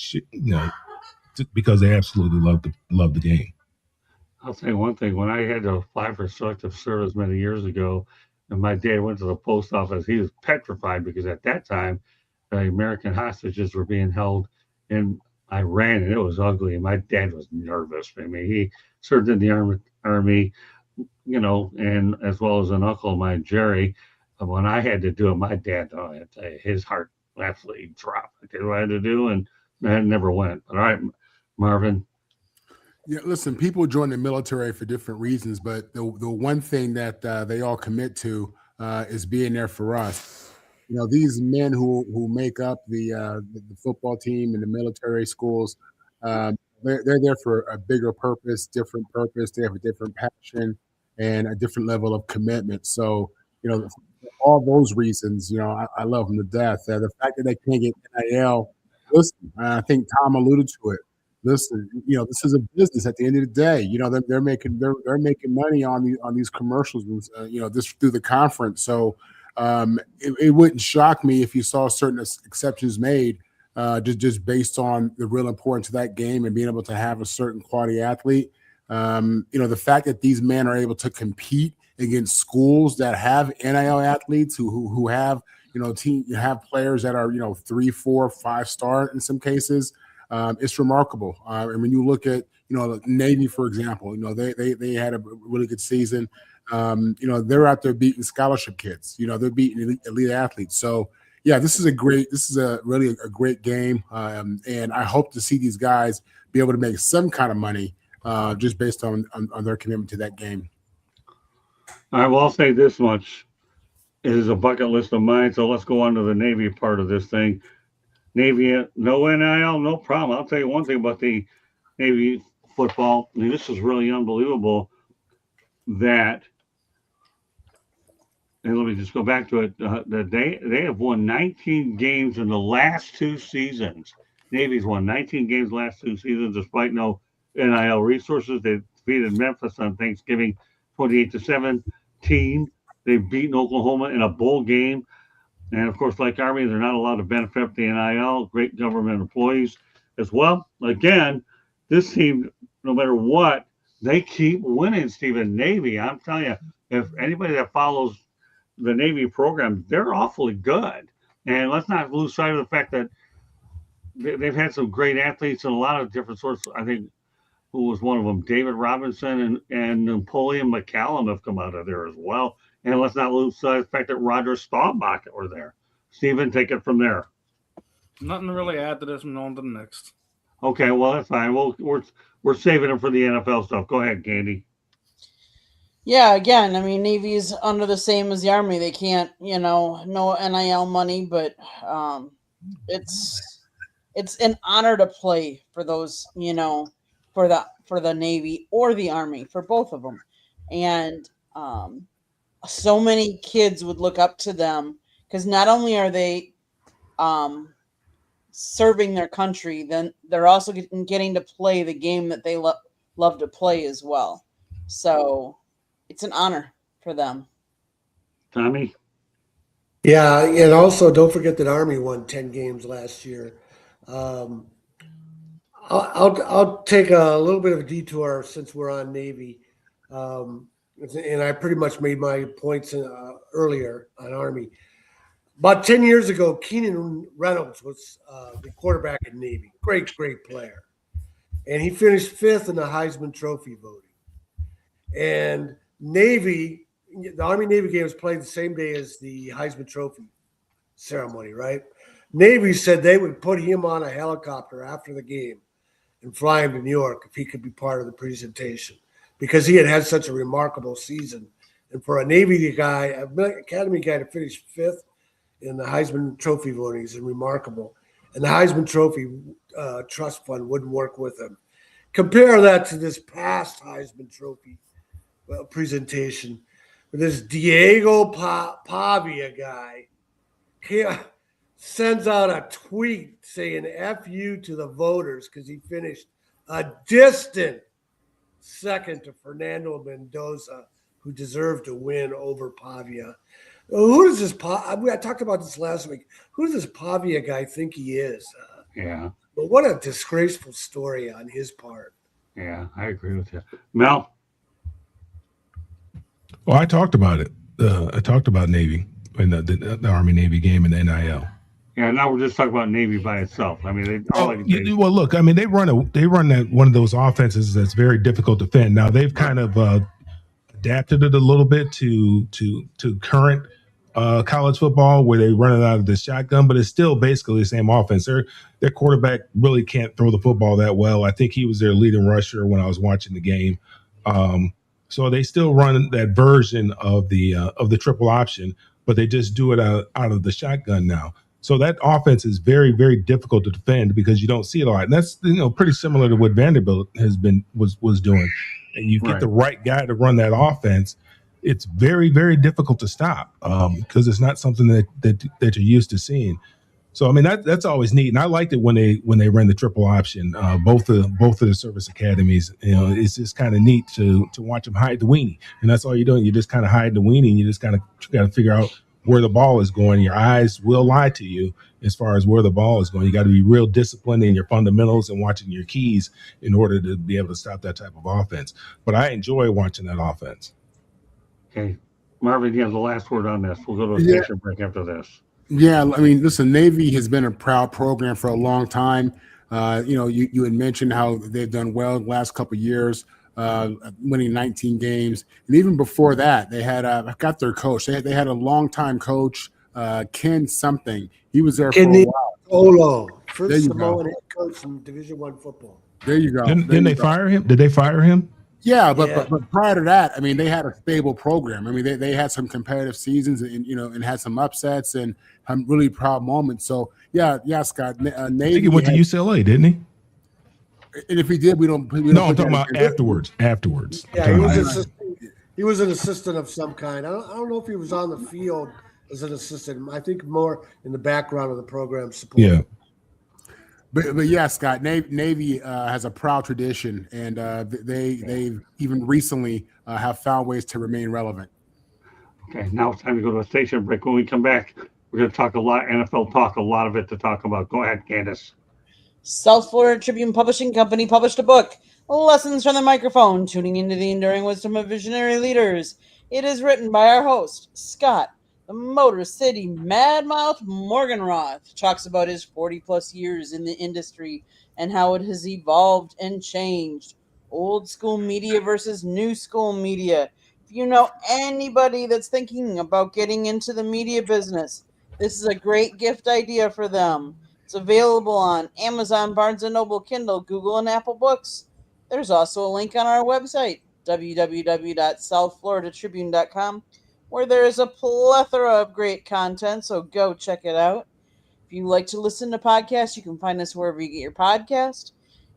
because they absolutely love the game. I'll tell you one thing. When I had to apply for selective service many years ago, and my dad went to the post office, he was petrified, because at that time, the American hostages were being held in Iran, and it was ugly. And my dad was nervous. I mean, he served in the army, and as well as an uncle of mine, Jerry. When I had to do it, my dad, his heart absolutely dropped. I did what I had to do, and I never went. But all right, Marvin. Yeah, listen, people join the military for different reasons, but the one thing that they all commit to is being there for us. These men who make up the football team and the military schools, they're there for a bigger purpose, different purpose. They have a different passion and a different level of commitment. So, for all those reasons, I love them to death. The fact that they can't get NIL, listen, I think Tom alluded to it. Listen, this is a business at the end of the day. They're making money on these commercials, this through the conference. So it wouldn't shock me if you saw certain exceptions made, just based on the real importance of that game and being able to have a certain quality athlete. The fact that these men are able to compete against schools that have NIL athletes who have have players that are 3, 4, 5-star in some cases. It's remarkable. And when you look at, Navy, for example, they had a really good season. They're out there beating scholarship kids. They're beating elite athletes. So, yeah, this is really a great game. And I hope to see these guys be able to make some kind of money just based on their commitment to that game. All right, well, I'll say this much. It is a bucket list of mine, so let's go on to the Navy part of this thing. Navy, no NIL, no problem. I'll tell you one thing about the Navy football. I mean, this is really unbelievable that, and let me just go back to it, that they have won 19 games in the last 2 seasons. Navy's won 19 games last 2 seasons despite no NIL resources. They defeated Memphis on Thanksgiving 28-17. They've beaten Oklahoma in a bowl game. And of course, like Army, they're not allowed to benefit from the NIL, great government employees as well. Again, this team, no matter what, they keep winning, Stephen. Navy, I'm telling you, if anybody that follows the Navy program, they're awfully good. And let's not lose sight of the fact that they've had some great athletes and a lot of different sorts. I think, who was one of them? David Robinson and Napoleon McCallum have come out of there as well. And let's not lose sight of the fact that Roger Staubach were there. Stephen, take it from there. Nothing to really add to this and on to the next. Okay, well, that's fine. We're saving them for the NFL stuff. Go ahead, Candy. Yeah, again, I mean, Navy's under the same as the Army. They can't, no NIL money, but it's an honor to play for those, for for the Navy or the Army, for both of them. And so many kids would look up to them because not only are they serving their country, then they're also getting to play the game that they love to play as well. So it's an honor for them. Tommy? Yeah, and also don't forget that Army won 10 games last year. Um, I'll take a little bit of a detour since we're on Navy, and I pretty much made my points earlier on Army. About 10 years ago, Keenan Reynolds was the quarterback in Navy. Great player, and he finished fifth in the Heisman Trophy voting. And Navy, the Army Navy game was played the same day as the Heisman Trophy ceremony, right? Navy said they would put him on a helicopter after the game and fly him to New York if he could be part of the presentation because he had such a remarkable season. And for a Navy guy, an Academy guy to finish fifth in the Heisman Trophy voting is remarkable. And the Heisman Trophy Trust Fund wouldn't work with him. Compare that to this past Heisman Trophy presentation with this Diego Pavia guy. He sends out a tweet saying F you to the voters because he finished a distant second to Fernando Mendoza, who deserved to win over Pavia. Who does this I talked about this last week. Who does this Pavia guy think he is? Yeah. But what a disgraceful story on his part. Yeah, I agree with you. Mel? Well, I talked about it. I talked about Navy in the Army Navy game and the NIL. Yeah, now we're just talking about Navy by itself. I mean, well, look, I mean, they run one of those offenses that's very difficult to defend. Now they've kind of adapted it a little bit to current college football, where they run it out of the shotgun, but it's still basically the same offense. Their quarterback really can't throw the football that well. I think he was their leading rusher when I was watching the game. So they still run that version of the triple option, but they just do it out of the shotgun now. So that offense is very, very difficult to defend because you don't see it a lot. And that's pretty similar to what Vanderbilt was doing. And you get the right guy to run that offense, it's very, very difficult to stop because it's not something that you're used to seeing. So I mean that's always neat, and I liked it when they ran the triple option. Both of the service academies, it's just kind of neat to watch them hide the weenie, and that's all you're doing. You just kind of hide the weenie, and you just kind of got to figure out where the ball is going. Your eyes will lie to you as far as where the ball is going. You got to be real disciplined in your fundamentals and watching your keys in order to be able to stop that type of offense. But I enjoy watching that offense. Okay, Marvin, you have the last word on this. We'll go to a station break after this. Yeah, I mean, listen, Navy has been a proud program for a long time. You had mentioned how they've done well the last couple of years, winning 19 games, and even before that, they had I got their coach. They had a longtime coach, Ken something. He was there for a while. Olo, first Samoan head coach in Division I football. There you go. Didn't they fire him? Did they fire him? Yeah, but prior to that, I mean, they had a stable program. I mean, they had some competitive seasons and had some upsets and some really proud moments. So yeah, Scott. Navy, I think he went to UCLA, didn't he? And if he did, we don't. No, I'm talking about afterwards. Afterwards. Yeah, he was an assistant of some kind. I don't know if he was on the field as an assistant. I think more in the background of the program support. Yeah. But yeah, Scott, Navy has a proud tradition, and they even recently have found ways to remain relevant. Okay, now it's time to go to a station break. When we come back, we're going to talk a lot, NFL talk, a lot of it to talk about. Go ahead, Candace. South Florida Tribune Publishing Company published a book, Lessons from the Microphone, Tuning into the Enduring Wisdom of Visionary Leaders. It is written by our host, Scott, the Motor City Madmouth Morganroth, talks about his 40-plus years in the industry and how it has evolved and changed. Old school media versus new school media. If you know anybody that's thinking about getting into the media business, this is a great gift idea for them. It's available on Amazon, Barnes & Noble, Kindle, Google, and Apple Books. There's also a link on our website, www.southfloridatribune.com, where there is a plethora of great content, so go check it out. If you like to listen to podcasts, you can find us wherever you get your podcast.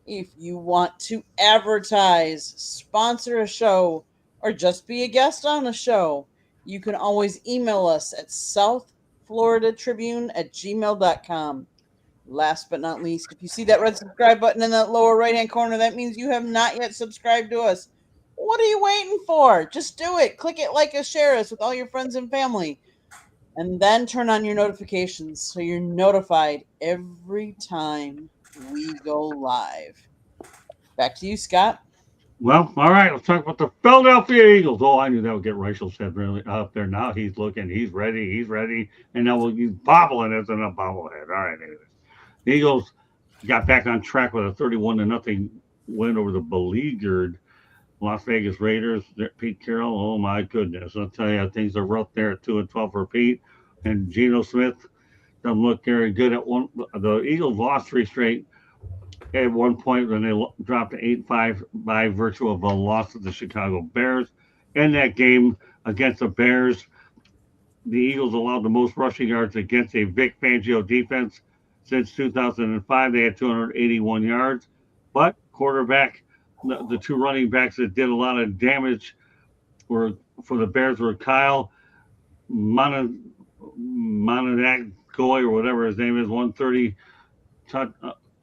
If you want to advertise, sponsor a show, or just be a guest on a show, you can always email us at southfloridatribune@gmail.com. Last but not least, if you see that red subscribe button in that lower right-hand corner, that means you have not yet subscribed to us. What are you waiting for? Just do it. Click it, like us, share us with all your friends and family. And then turn on your notifications so you're notified every time we go live. Back to you, Scott. Well, all right. Let's talk about the Philadelphia Eagles. Oh, I knew that would get Rachel said really up there. Now he's looking. He's ready. And now he's bobbling as in a bobblehead. All right. Anyways. The Eagles got back on track with a 31-0 win over the beleaguered Las Vegas Raiders. Pete Carroll, oh my goodness. I'll tell you, things are rough there at 2-12 for Pete. And Geno Smith doesn't look very good at one. The Eagles lost 3 straight at one point when they dropped to 8-5 by virtue of a loss to the Chicago Bears. In that game against the Bears, the Eagles allowed the most rushing yards against a Vic Fangio defense since 2005. They had 281 yards, but quarterback, the 2 running backs that did a lot of damage were for the Bears were Kyle Monadagoy or whatever his name is, 130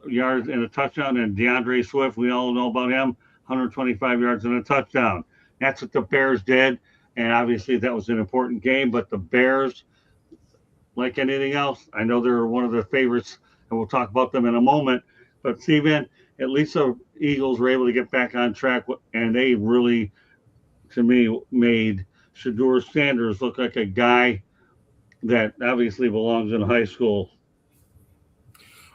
yards and a touchdown, and DeAndre Swift, we all know about him, 125 yards and a touchdown. That's what the Bears did, and obviously that was an important game, but the Bears, like anything else, I know they're one of the favorites, and we'll talk about them in a moment, but Steven, at least the Eagles were able to get back on track, and they really, to me, made Shedeur Sanders look like a guy that obviously belongs in high school.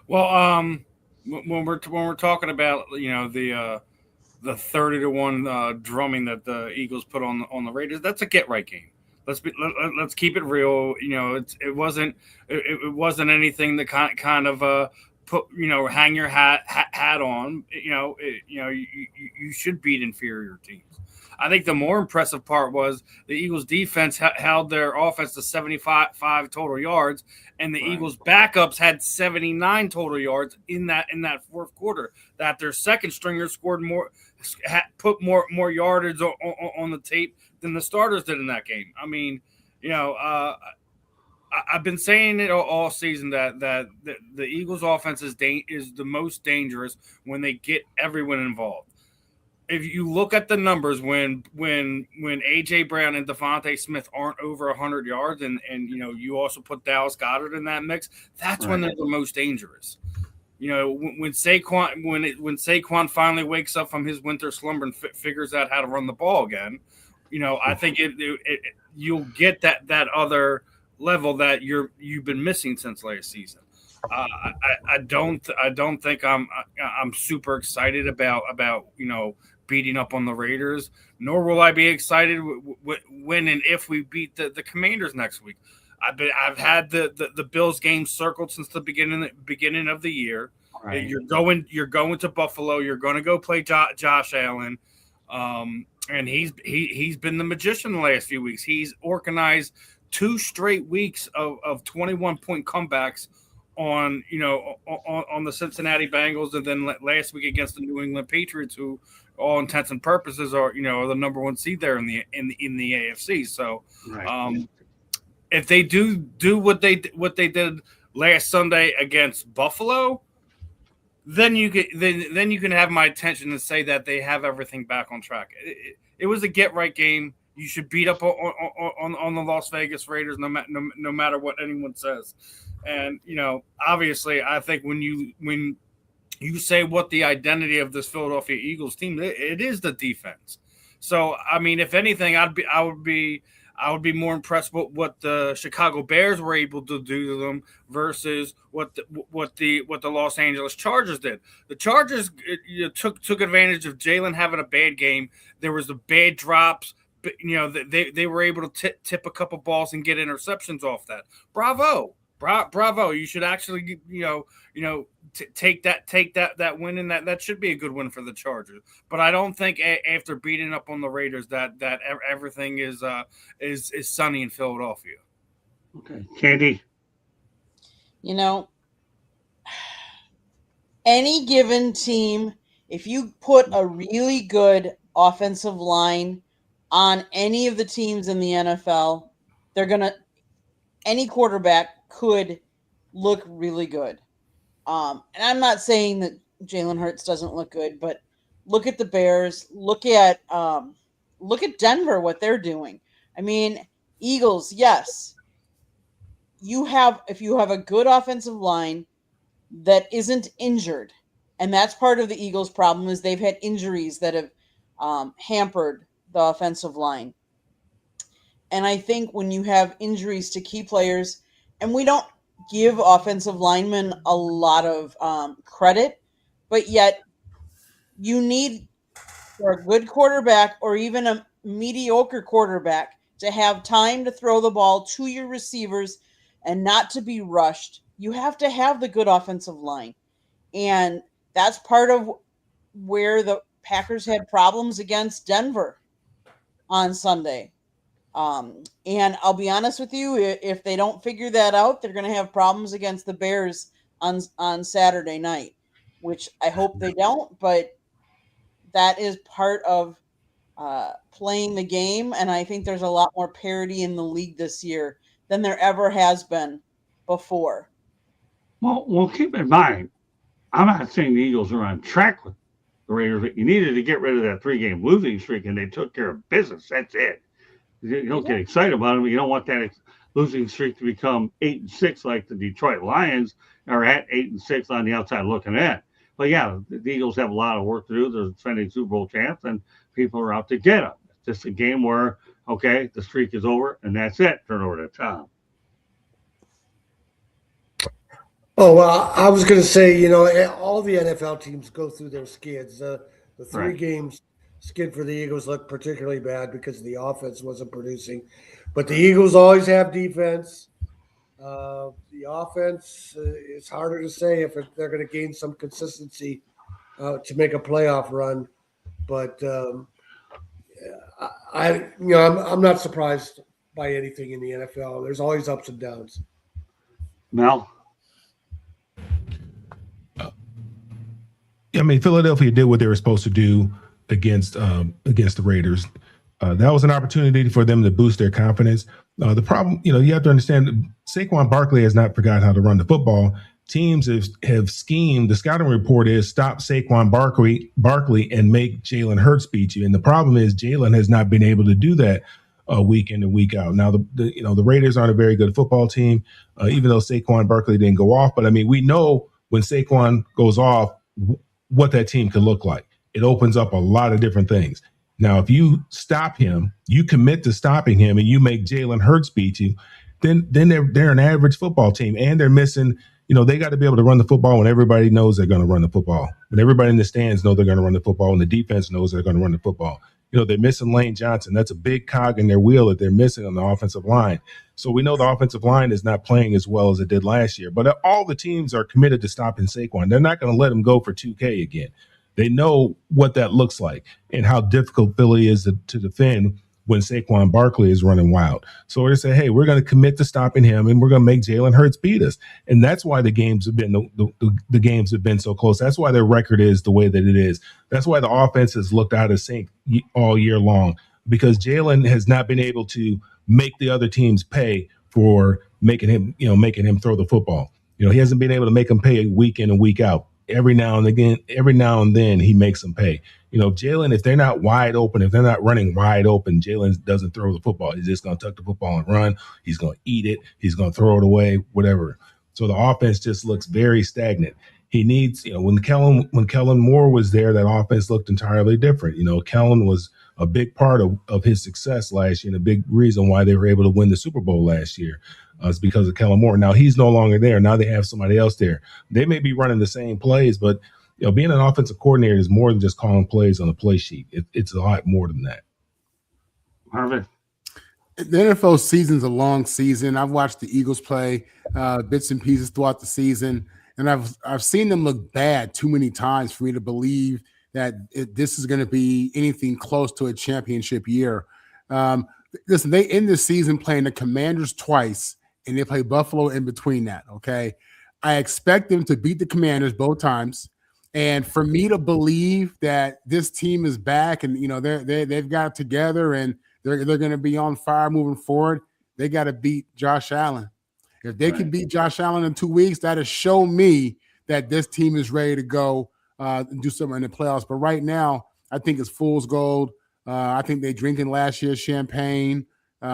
Well, when we're talking about the 30-1 drumming that the Eagles put on the Raiders, that's a get right game. Let's keep it real. It wasn't anything that kind of put hang your hat on. You should beat inferior teams. I think the more impressive part was the Eagles' defense held their offense to 75 total yards, and the Eagles' backups had 79 total yards in that fourth quarter. That their second stringer scored put more yardage on the tape than the starters did in that game. I mean, I've been saying it all season that the Eagles' offense is the most dangerous when they get everyone involved. If you look at the numbers, when AJ Brown and Devontae Smith aren't over 100 yards, and you also put Dallas Goedert in that mix, that's when they're the most dangerous. When Saquon finally wakes up from his winter slumber and figures out how to run the ball again, I think you'll get that other level that you've been missing since last season. I don't think I'm super excited about beating up on the Raiders, nor will I be excited when and if we beat the Commanders next week. I've had the Bills game circled since the beginning of the year. Right. You're going to Buffalo. You're going to go play Josh Allen, and he's been the magician the last few weeks. He's organized 2 straight weeks of 21-point comebacks on the Cincinnati Bengals, and then last week against the New England Patriots, who all intents and purposes are the number 1 seed there in the AFC. So, if they do what they did last Sunday against Buffalo, then you can have my attention and say that they have everything back on track. It was a get right game. You should beat up on the Las Vegas Raiders no matter what anyone says. And obviously, I think when you say what the identity of this Philadelphia Eagles team, it is the defense. So I mean, if anything, I would be more impressed with what the Chicago Bears were able to do to them versus what the Los Angeles Chargers did. The Chargers took advantage of Jalen having a bad game. There was the bad drops. But, they were able to tip a couple balls and get interceptions off that. Bravo. You should actually take that win, and that should be a good win for the Chargers. But I don't think after beating up on the Raiders that everything is sunny in Philadelphia. Okay, Candy. Any given team If you put a really good offensive line on any of the teams in the NFL, any quarterback could look really good. And I'm not saying that Jalen Hurts doesn't look good, but look at the Bears. Look at Denver, what they're doing. I mean, Eagles, yes. If you have a good offensive line that isn't injured, and that's part of the Eagles' problem is they've had injuries that have hampered the offensive line. And I think when you have injuries to key players, and we don't give offensive linemen a lot of credit, but yet you need for a good quarterback or even a mediocre quarterback to have time to throw the ball to your receivers and not to be rushed. You have to have the good offensive line. And that's part of where the Packers had problems against Denver on Sunday. And I'll be honest with you, if they don't figure that out, they're going to have problems against the Bears on Saturday night, which I hope they don't, but that is part of playing the game. And I think there's a lot more parity in the league this year than there ever has been before. Well, keep in mind, I'm not saying the Eagles are on track with the Raiders, but you needed to get rid of that 3-game losing streak, and they took care of business. That's it. You don't get excited about them. You don't want that losing streak to become 8-6 like the Detroit Lions are at 8-6 on the outside looking in. But yeah, the Eagles have a lot of work to do. They're defending Super Bowl champs, and people are out to get them. It's just a game where, okay, the streak is over, and that's it. Turn over to Tom. Oh, well, I was going to say, all the NFL teams go through their skids. The 3 games skid for the Eagles looked particularly bad because the offense wasn't producing. But the Eagles always have defense. The offense, it's harder to say if they're going to gain some consistency to make a playoff run. But I'm not surprised by anything in the NFL. There's always ups and downs. Mel? I mean, Philadelphia did what they were supposed to do against the Raiders. That was an opportunity for them to boost their confidence. The problem, you have to understand, Saquon Barkley has not forgotten how to run the football. Teams have schemed. The scouting report is stop Saquon Barkley and make Jalen Hurts beat you. And the problem is Jalen has not been able to do that week in and week out. Now, the Raiders aren't a very good football team, even though Saquon Barkley didn't go off. But I mean, we know when Saquon goes off, what that team can look like. It opens up a lot of different things. Now, if you stop him, you commit to stopping him, and you make Jalen Hurts beat you, then they're an average football team, and they're missing. They got to be able to run the football when everybody knows they're going to run the football. When everybody in the stands know they're going to run the football, and the defense knows they're going to run the football. They're missing Lane Johnson. That's a big cog in their wheel that they're missing on the offensive line. So we know the offensive line is not playing as well as it did last year. But all the teams are committed to stopping Saquon. They're not going to let him go for 2K again. They know what that looks like and how difficult Philly is to defend when Saquon Barkley is running wild. So we're going to say, hey, we're going to commit to stopping him, and we're going to make Jalen Hurts beat us. And that's why the games have been the games have been so close. That's why their record is the way that it is. That's why the offense has looked out of sync all year long, because Jalen has not been able to make the other teams pay for making him throw the football. He hasn't been able to make them pay week in and week out. Every now and then he makes them pay. Jalen, if they're not wide open, if they're not running wide open, Jalen doesn't throw the football. He's just going to tuck the football and run. He's going to eat it. He's going to throw it away, whatever. So the offense just looks very stagnant. He needs, when Kellen Moore was there, that offense looked entirely different. Kellen was a big part of his success last year, and a big reason why they were able to win the Super Bowl last year. Is because of Kellen Moore. Now he's no longer there. Now they have somebody else there. They may be running the same plays, but being an offensive coordinator is more than just calling plays on a play sheet. It's a lot more than that. Marvin? The NFL season's a long season. I've watched the Eagles play bits and pieces throughout the season, and I've seen them look bad too many times for me to believe that this is going to be anything close to a championship year. Listen, they end the season playing the Commanders twice, and they play Buffalo in between that, okay? I expect them to beat the Commanders both times And for me to believe that this team is back and they've got it together and they're going to be on fire moving forward, they got to beat Josh Allen. If they can beat Josh Allen in 2 weeks, that'll show me that this team is ready to go and do something in the playoffs. But right now, I think it's fool's gold. I think they drinking last year's champagne. We've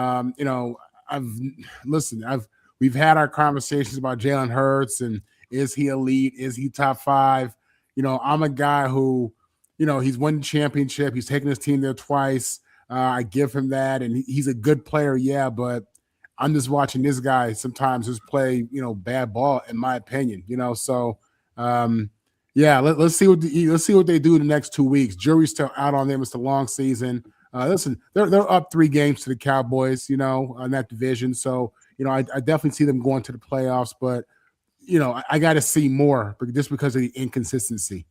had our conversations about Jalen Hurts and is he elite? Is he top 5? I'm a guy who, he's won the championship. He's taken his team there twice. I give him that, and he's a good player, yeah. But I'm just watching this guy sometimes just play, bad ball, in my opinion. So let's see what they do the next 2 weeks. Jury's still out on them. It's a long season. Listen, they're up 3 games to the Cowboys, on that division. So I definitely see them going to the playoffs, but. I got to see more just because of the inconsistency.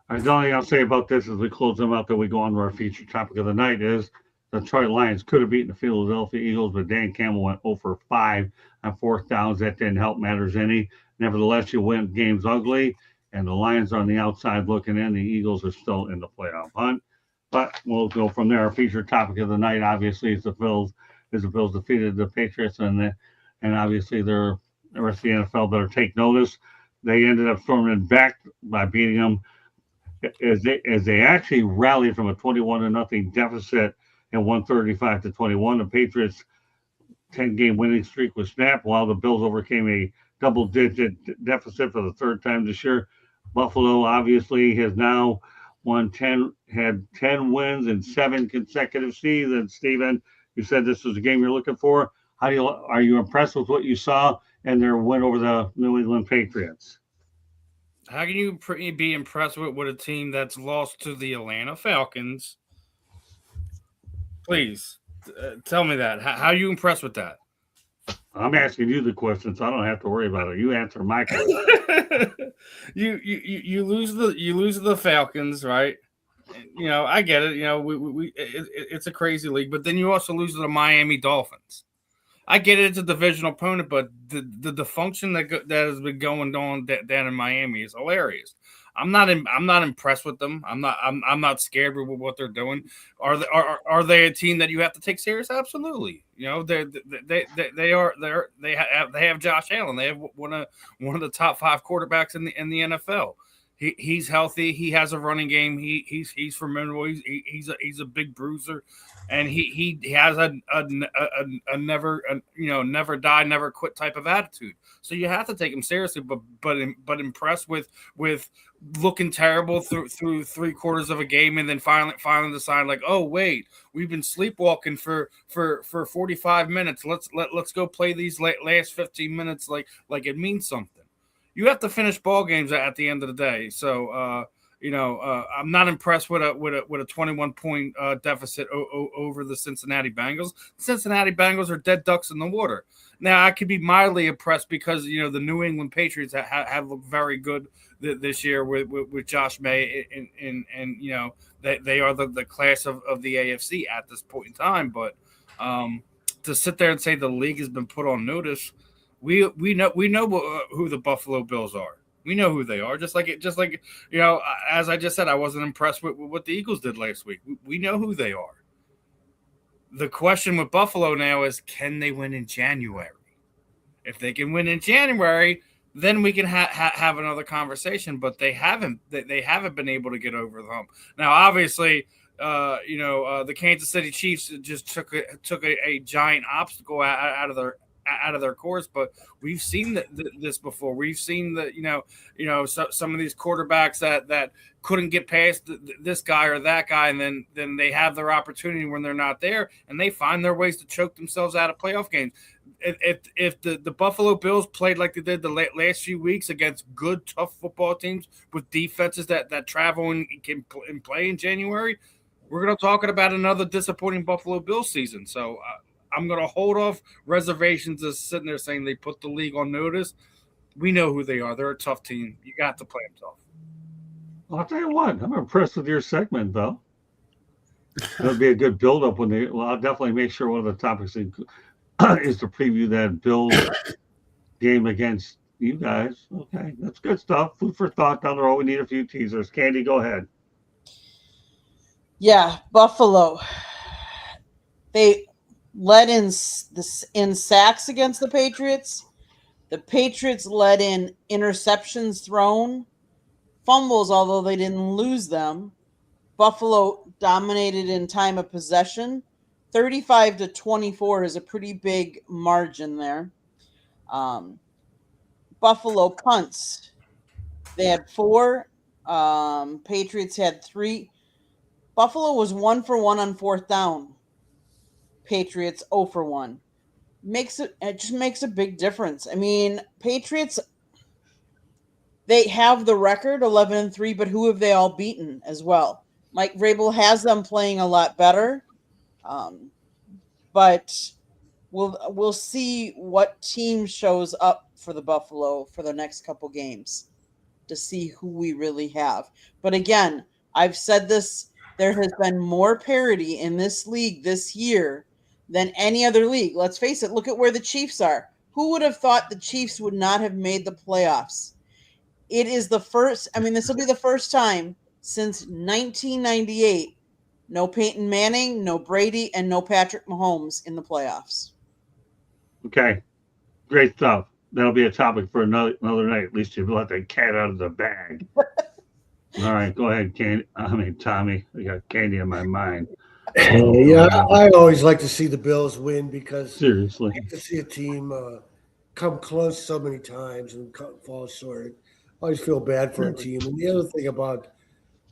The only thing I'll say about this as we close them out that we go on to our featured topic of the night is the Detroit Lions could have beaten the Philadelphia Eagles, but Dan Campbell went 0 for 5 on 4th downs. That didn't help matters any. Nevertheless, you win games ugly, and the Lions are on the outside looking in. The Eagles are still in the playoff hunt. But we'll go from there. Our featured topic of the night, obviously, is the Bills. The Bills defeated the Patriots, and obviously they're the rest of the NFL better take notice. They ended up storming back by beating them as they actually rallied from a 21-0 deficit and won 35-21. The Patriots' 10-game winning streak was snapped, while the Bills overcame a double-digit deficit for the 3rd time this year. Buffalo obviously has now had 10 wins in 7 consecutive seasons. Steven, you said this was a game you're looking for. Are you impressed with what you saw and their win over the New England Patriots? How can you be impressed with a team that's lost to the Atlanta Falcons? Please tell me that. How are you impressed with that? I'm asking you the question, so I don't have to worry about it. You answer my question. you lose the Falcons, right? I get it. It's a crazy league, but then you also lose to the Miami Dolphins. I get it; it's a divisional opponent, but the dysfunction that has been going on down in Miami is hilarious. I'm not impressed with them. I'm not scared with what they're doing. Are they a team that you have to take serious? Absolutely. They have Josh Allen. They have one of the top 5 quarterbacks in the NFL. He's healthy. He has a running game. He's formidable. He's a big bruiser, and he has a never die, never quit type of attitude. So you have to take him seriously. But impressed with looking terrible through 3/4 of a game, and then finally decide like, oh wait, we've been sleepwalking for 45 minutes. Let's go play these last 15 minutes like it means something. You have to finish ball games at the end of the day. So, I'm not impressed with a 21-point deficit over the Cincinnati Bengals. The Cincinnati Bengals are dead ducks in the water. Now, I could be mildly impressed because the New England Patriots have looked very good this year with Josh May, and they are the class of the AFC at this point in time. But to sit there and say the league has been put on notice. We know who the Buffalo Bills are. We know who they are. Just like as I just said, I wasn't impressed with what the Eagles did last week. We know who they are. The question with Buffalo now is, can they win in January? If they can win in January, then we can have another conversation. But they haven't. They haven't been able to get over the hump. Now, obviously, the Kansas City Chiefs just took a giant obstacle out of their course, but we've seen this before. We've seen some of these quarterbacks that couldn't get past this guy or that guy, and then they have their opportunity when they're not there, and they find their ways to choke themselves out of playoff games. If the Buffalo Bills played like they did the last few weeks against good, tough football teams with defenses that travel and can play in January, we're going to talk about another disappointing Buffalo Bills season. So I'm going to hold off reservations of sitting there saying they put the league on notice. We know who they are. They're a tough team. You got to play them tough. Well, I'll tell you what. I'm impressed with your segment, though. That'll be a good build-up I'll definitely make sure one of the topics is to preview that Bills game against You guys. Okay, that's good stuff. Food for thought down the road. We need a few teasers. Candy, go ahead. Yeah, Buffalo. They led in sacks against the Patriots. The Patriots led in interceptions thrown, fumbles, although they didn't lose them. Buffalo dominated in time of possession. 35-24 is a pretty big margin there. Um, Buffalo punts. They had 4. Patriots had 3. Buffalo was 1 for 1 on 4th down. Patriots 0 for 1. It just makes a big difference. I mean, Patriots, they have the record 11-3, but who have they all beaten as well? Mike Vrabel has them playing a lot better, but we'll see what team shows up for the Buffalo for the next couple games to see who we really have. But again, I've said this, there has been more parity in this league this year than any other league. Let's face it, look at where the Chiefs are. Who would have thought the Chiefs would not have made the playoffs? It is the first, this will be the first time since 1998. No Peyton Manning, no Brady, and no Patrick Mahomes in the playoffs. Okay, great stuff. That'll be a topic for another night. At least you've let the cat out of the bag. All right, go ahead, Candy. Tommy. I got Candy in my mind. Yeah, I always like to see the Bills win because Seriously, I like to see a team come close so many times and fall short. I always feel bad for a team. And the other thing about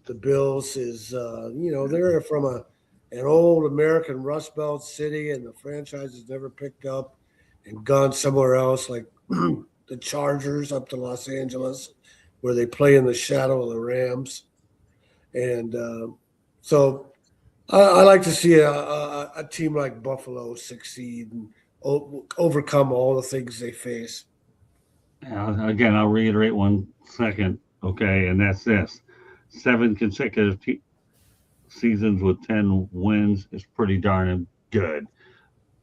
the Bills is, they're from an old American Rust Belt city, and the franchise has never picked up and gone somewhere else, like the Chargers up to Los Angeles, where they play in the shadow of the Rams. And so I like to see a team like Buffalo succeed and overcome all the things they face. again, I'll reiterate 1 second. Okay, and that's this: 7 consecutive seasons with 10 wins is pretty darn good.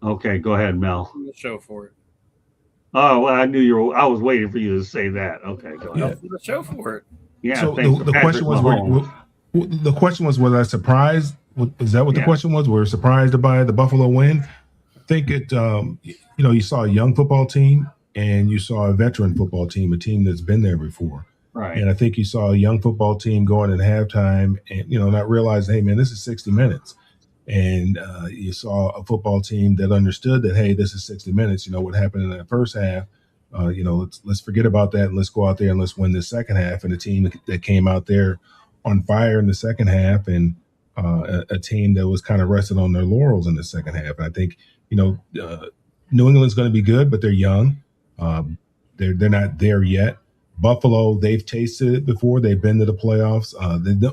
Okay, go ahead, Mel. Show for it. Oh well, I knew you were. I was waiting for you to say that. Okay, go ahead. The show for it. Yeah. So thanks to the question Patrick was, the question was I surprised? Is that what the question was? Were surprised by the Buffalo win? I think it. You saw a young football team and you saw a veteran football team, a team that's been there before. Right. And I think you saw a young football team going at halftime and not realizing, hey man, this is 60 minutes. And you saw a football team that understood that, hey, this is 60 minutes. What happened in that first half, let's forget about that and let's go out there and let's win this second half. And a team that came out there on fire in the second half, and a team that was kind of rested on their laurels in the second half. And I think, New England's going to be good, but they're young. They're not there yet. Buffalo, they've tasted it before. They've been to the playoffs.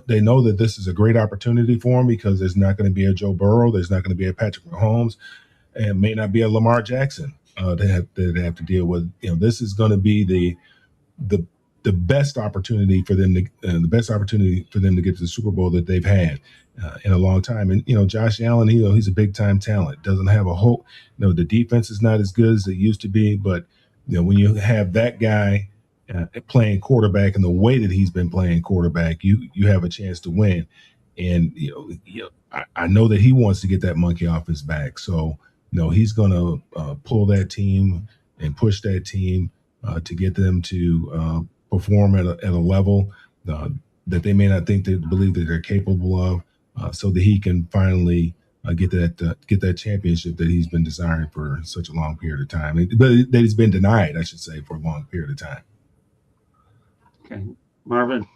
They know that this is a great opportunity for them because there's not going to be a Joe Burrow. There's not going to be a Patrick Mahomes, and may not be a Lamar Jackson they have to deal with. This is going to be the best opportunity for them to get to the Super Bowl that they've had in a long time. And Josh Allen, he's a big time talent. Doesn't have a whole. The defense is not as good as it used to be, but when you have that guy playing quarterback and the way that he's been playing quarterback, you have a chance to win. And I know that he wants to get that monkey off his back. So he's going to pull that team and push that team to get them to perform at a level that they may not believe that they're capable of, so that he can finally get that championship that he's been desiring for such a long period of time, but that he's been denied, I should say, for a long period of time. Okay, Marvin.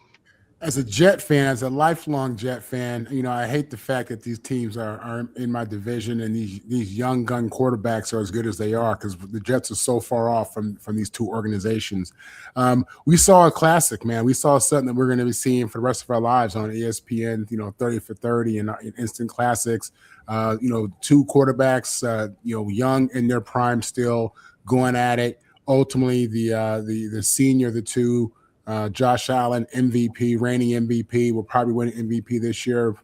As a Jet fan, as a lifelong Jet fan, I hate the fact that these teams are in my division and these young gun quarterbacks are as good as they are, because the Jets are so far off from these two organizations. We saw a classic, man. We saw something that we're going to be seeing for the rest of our lives on ESPN, 30 for 30 and instant classics. Two quarterbacks, young in their prime still, going at it. Ultimately, the senior of the two, Josh Allen, MVP, reigning MVP, will probably win MVP this year.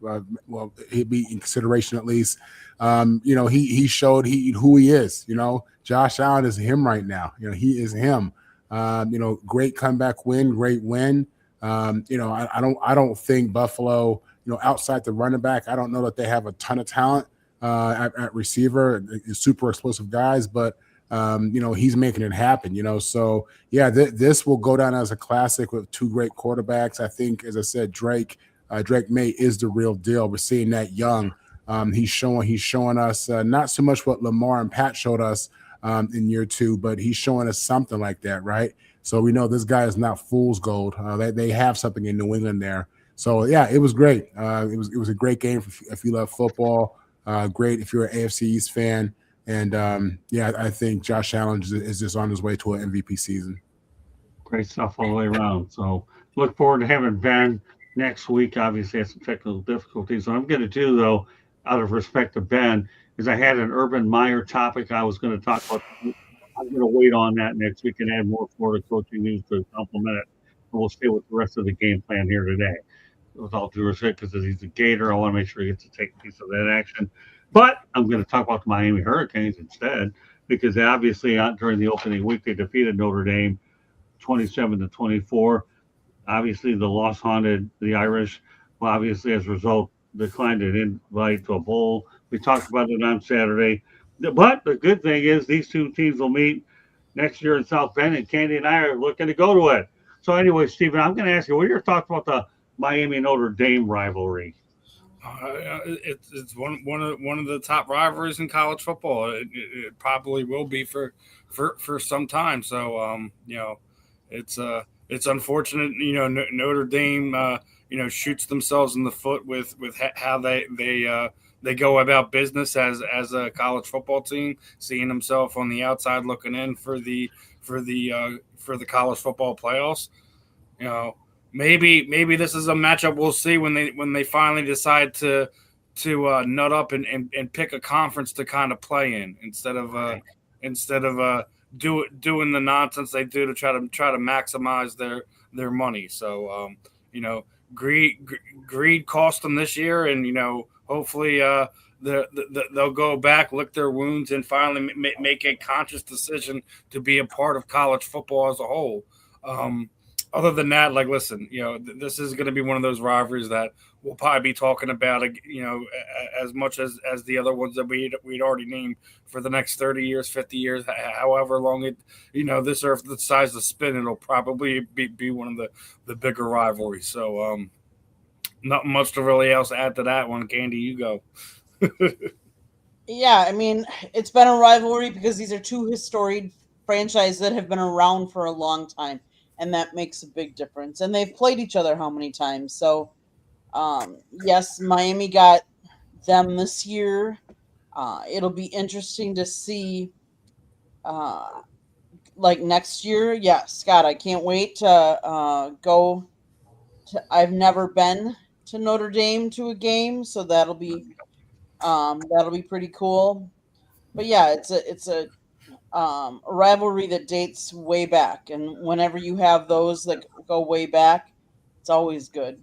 Well, he'll be in consideration at least. He showed who he is. Josh Allen is him right now. He is him. Great comeback win, great win. I don't think Buffalo, outside the running back, I don't know that they have a ton of talent at receiver, super explosive guys, but he's making it happen. So yeah, this will go down as a classic with two great quarterbacks. I think, as I said, Drake May is the real deal. We're seeing that young. He's showing us not so much what Lamar and Pat showed us in year two, but he's showing us something like that, right? So we know this guy is not fool's gold. They have something in New England there. So yeah, it was great. It was a great game if you love football. Great if you're an AFC East fan. And I think Josh Allen is just on his way to an MVP season. Great stuff all the way around. So look forward to having Ben next week. Obviously, had some technical difficulties. What I'm going to do, though, out of respect to Ben, is I had an Urban Meyer topic I was going to talk about. I'm going to wait on that next week and add more Florida coaching news to complement it. And we'll stay with the rest of the game plan here today. With all due respect, because he's a Gator, I want to make sure he gets to take a piece of that action. But I'm going to talk about the Miami Hurricanes instead, because obviously during the opening week they defeated Notre Dame 27-24. Obviously, the loss haunted the Irish. Well, obviously, as a result, declined an invite to a bowl. We talked about it on Saturday. But the good thing is these two teams will meet next year in South Bend, and Candy and I are looking to go to it. So, anyway, Stephen, I'm going to ask you, what are your thoughts about the Miami Notre Dame rivalry? It's one of the top rivalries in college football. It probably will be for some time. So it's unfortunate. Notre Dame shoots themselves in the foot with how they go about business as a college football team, seeing themselves on the outside looking in for the college football playoffs. Maybe this is a matchup we'll see when they finally decide to nut up and pick a conference to kind of play in instead of doing the nonsense they do to try to maximize their money. So greed cost them this year, and hopefully they'll go back, lick their wounds, and finally make a conscious decision to be a part of college football as a whole. Other than that, listen, this is going to be one of those rivalries that we'll probably be talking about, as much as the other ones that we'd already named for the next 30 years, 50 years, however long this earth decides to spin, it'll probably be one of the bigger rivalries. So, not much to really else add to that one. Candy, you go. Yeah, I mean, it's been a rivalry because these are two historic franchises that have been around for a long time, and that makes a big difference. And they've played each other how many times? So, yes, Miami got them this year. It'll be interesting to see, next year. Yeah, Scott, I can't wait to go. I've never been to Notre Dame to a game, so that'll be pretty cool. But yeah, it's a rivalry that dates way back, and whenever you have those that go way back, it's always good.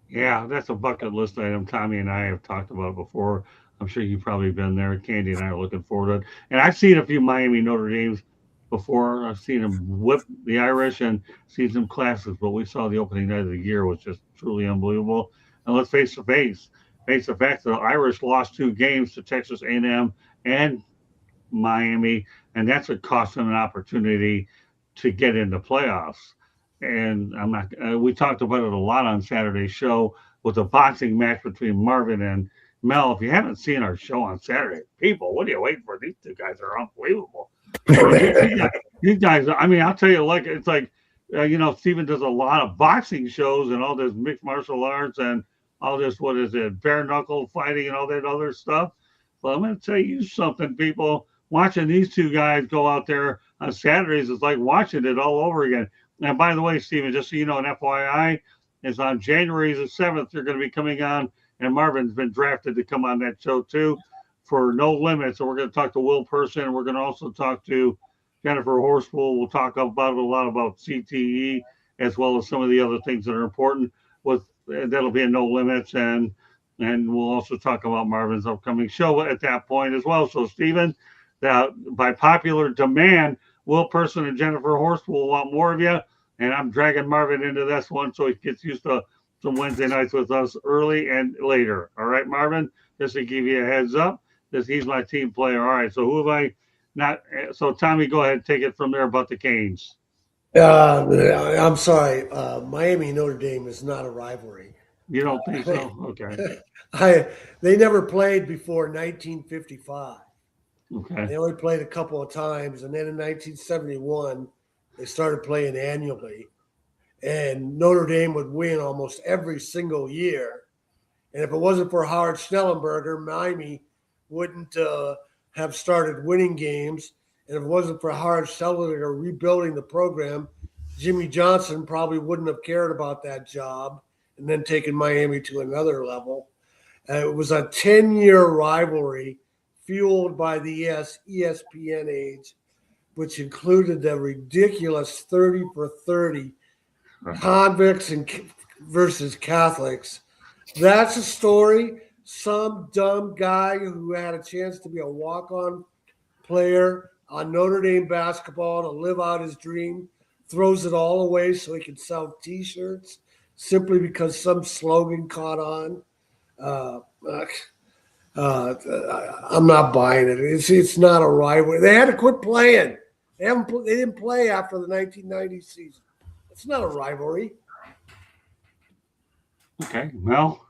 Yeah, that's a bucket list item. Tommy and I have talked about before. I'm sure you've probably been there. Candy and I are looking forward to it. And I've seen a few Miami Notre Dames before. I've seen them whip the Irish and seen some classes, but we saw the opening night of the year was just truly unbelievable. And let's face the fact that the Irish lost two games to Texas A&M and Miami, and that's what cost them an opportunity to get into playoffs. And I'm not. We talked about it a lot on Saturday's show with a boxing match between Marvin and Mel. If you haven't seen our show on Saturday, people, what are you waiting for? These two guys are unbelievable. I mean, these guys. I mean, I'll tell you, it's like Steven does a lot of boxing shows and all this mixed martial arts and all this. What is it? Bare knuckle fighting and all that other stuff. Well, I'm going to tell you something, people. Watching these two guys go out there on Saturdays is like watching it all over again. And by the way, Stephen, just so you know, an FYI is on January the 7th, you're going to be coming on, and Marvin's been drafted to come on that show too for No Limits. So we're going to talk to Will Person, and we're going to also talk to Jennifer Horspool. We'll talk about a lot about CTE as well as some of the other things that are important. That'll be in No Limits, and we'll also talk about Marvin's upcoming show at that point as well. So, Stephen, that by popular demand, Will Person and Jennifer Horst will want more of you, and I'm dragging Marvin into this one so he gets used to some Wednesday nights with us early and later. All right, Marvin, just to give you a heads up, he's my team player. All right, so who have I not? So Tommy, go ahead, take it from there about the Canes. I'm sorry. Miami Notre Dame is not a rivalry. You don't think so? Okay. They never played before 1955. Okay. They only played a couple of times, and then in 1971, they started playing annually. And Notre Dame would win almost every single year. And if it wasn't for Howard Schnellenberger, Miami wouldn't have started winning games. And if it wasn't for Howard Schnellenberger rebuilding the program, Jimmy Johnson probably wouldn't have cared about that job and then taken Miami to another level. It was a 10-year rivalry fueled by the ESPN age, which included the ridiculous 30 for 30 convicts versus Catholics. That's a story. Some dumb guy who had a chance to be a walk-on player on Notre Dame basketball to live out his dream throws it all away so he can sell T-shirts simply because some slogan caught on. I'm not buying it. It's not a rivalry. They had to quit playing. They didn't play after the 1990 season. It's not a rivalry. Okay, well.